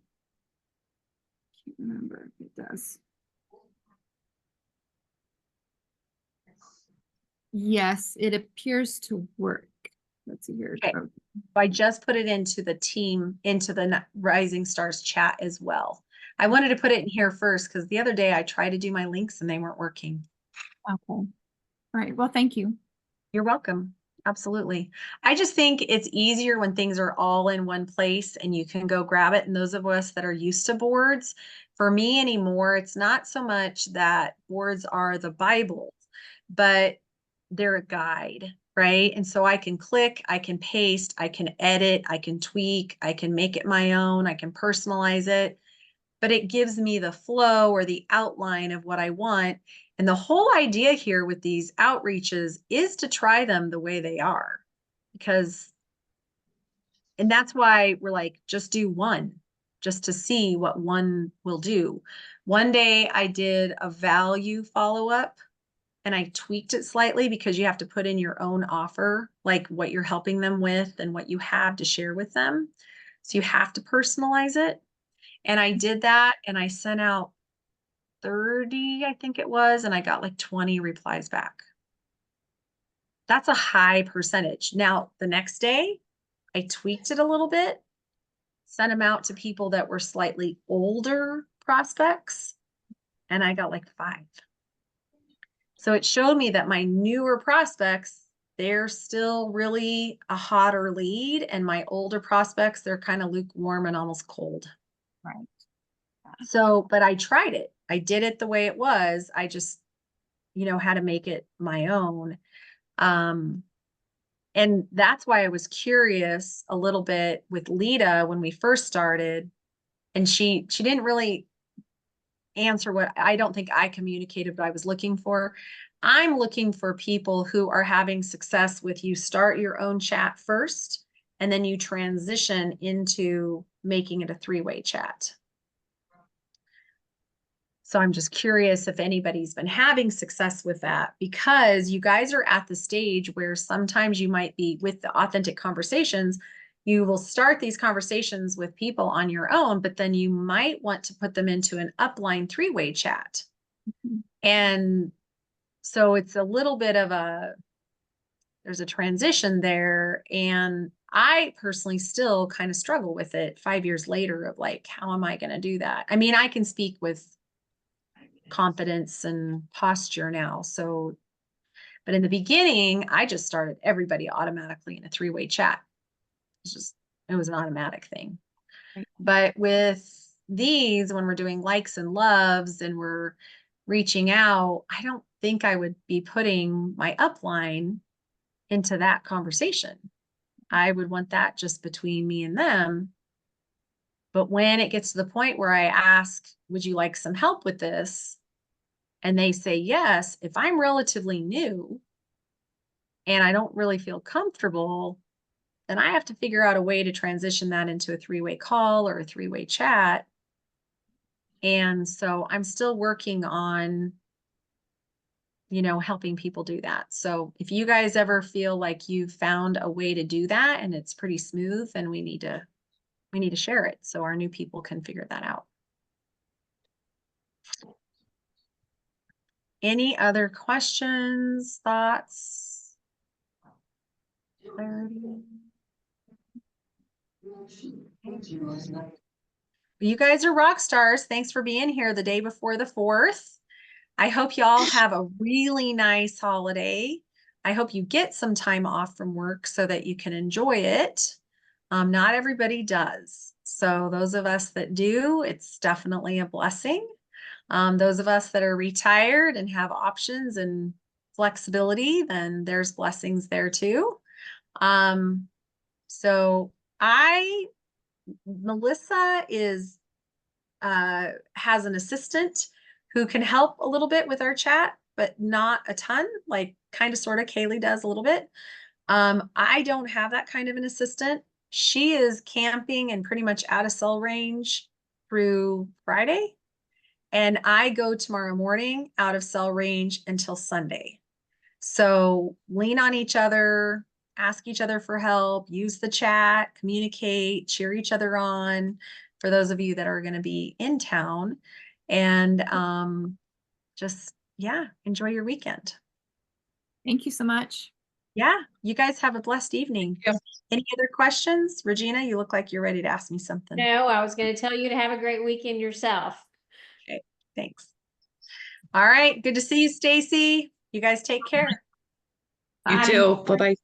remember if it does. Yes, it appears to work. Let's see here. Okay. I just put it into the team, into the Rising Stars chat as well. I wanted to put it in here first because the other day I tried to do my links and they weren't working. Okay. All right. Well, thank you. You're welcome. Absolutely. I just think it's easier when things are all in one place and you can go grab it. And those of us that are used to boards, for me anymore, it's not so much that boards are the Bible, but they're a guide, right? And so I can click, I can paste, I can edit, I can tweak, I can make it my own, I can personalize it, but it gives me the flow or the outline of what I want. And the whole idea here with these outreaches is to try them the way they are, and that's why we're like, just do one, just to see what one will do. One day I did a value follow-up and I tweaked it slightly because you have to put in your own offer, like what you're helping them with and what you have to share with them. So you have to personalize it. And I did that and I sent out 30, I think it was, and I got like 20 replies back. That's a high percentage. Now, the next day, I tweaked it a little bit, sent them out to people that were slightly older prospects, and I got like 5. So it showed me that my newer prospects, they're still really a hotter lead, and my older prospects, they're kind of lukewarm and almost cold. Right. So, but I tried it. I did it the way it was. I just, had to make it my own. And that's why I was curious a little bit with Lita when we first started, and she didn't really answer what I don't think I communicated what I was looking for. I'm looking for people who are having success with you start your own chat first, and then you transition into making it a three-way chat. So I'm just curious if anybody's been having success with that, because you guys are at the stage where sometimes you might be with the authentic conversations. You will start these conversations with people on your own, but then you might want to put them into an upline three-way chat. And so it's a little bit of there's a transition there. And I personally still kind of struggle with it 5 years later of like, how am I going to do that? I mean, I can speak with confidence and posture now. So, but in the beginning, I just started everybody automatically in a three-way chat. It was an automatic thing. Right. But with these, when we're doing likes and loves and we're reaching out, I don't think I would be putting my upline into that conversation. I would want that just between me and them. But when it gets to the point where I ask, would you like some help with this? And they say yes, if I'm relatively new and I don't really feel comfortable, then I have to figure out a way to transition that into a three-way call or a three-way chat. And so I'm still working on, helping people do that. So if you guys ever feel like you've found a way to do that and it's pretty smooth, then we need to share it so our new people can figure that out. Any other questions, thoughts, clarity? You guys are rock stars. Thanks for being here the day before the 4th. I hope y'all have a really nice holiday. I hope you get some time off from work so that you can enjoy it. Not everybody does. So those of us that do, it's definitely a blessing. Those of us that are retired and have options and flexibility, then there's blessings there too. So Melissa has an assistant who can help a little bit with our chat, but not a ton, like kind of sort of Kaylee does a little bit. I don't have that kind of an assistant. She is camping and pretty much out of cell range through Friday. And I go tomorrow morning out of cell range until Sunday. So lean on each other, ask each other for help, use the chat, communicate, cheer each other on for those of you that are going to be in town. And enjoy your weekend. Thank you so much. Yeah, you guys have a blessed evening. Yeah. Any other questions? Regina, you look like you're ready to ask me something. No, I was going to tell you to have a great weekend yourself. Okay, thanks. All right, good to see you, Stacy. You guys take care. You Bye. too. Bye-bye.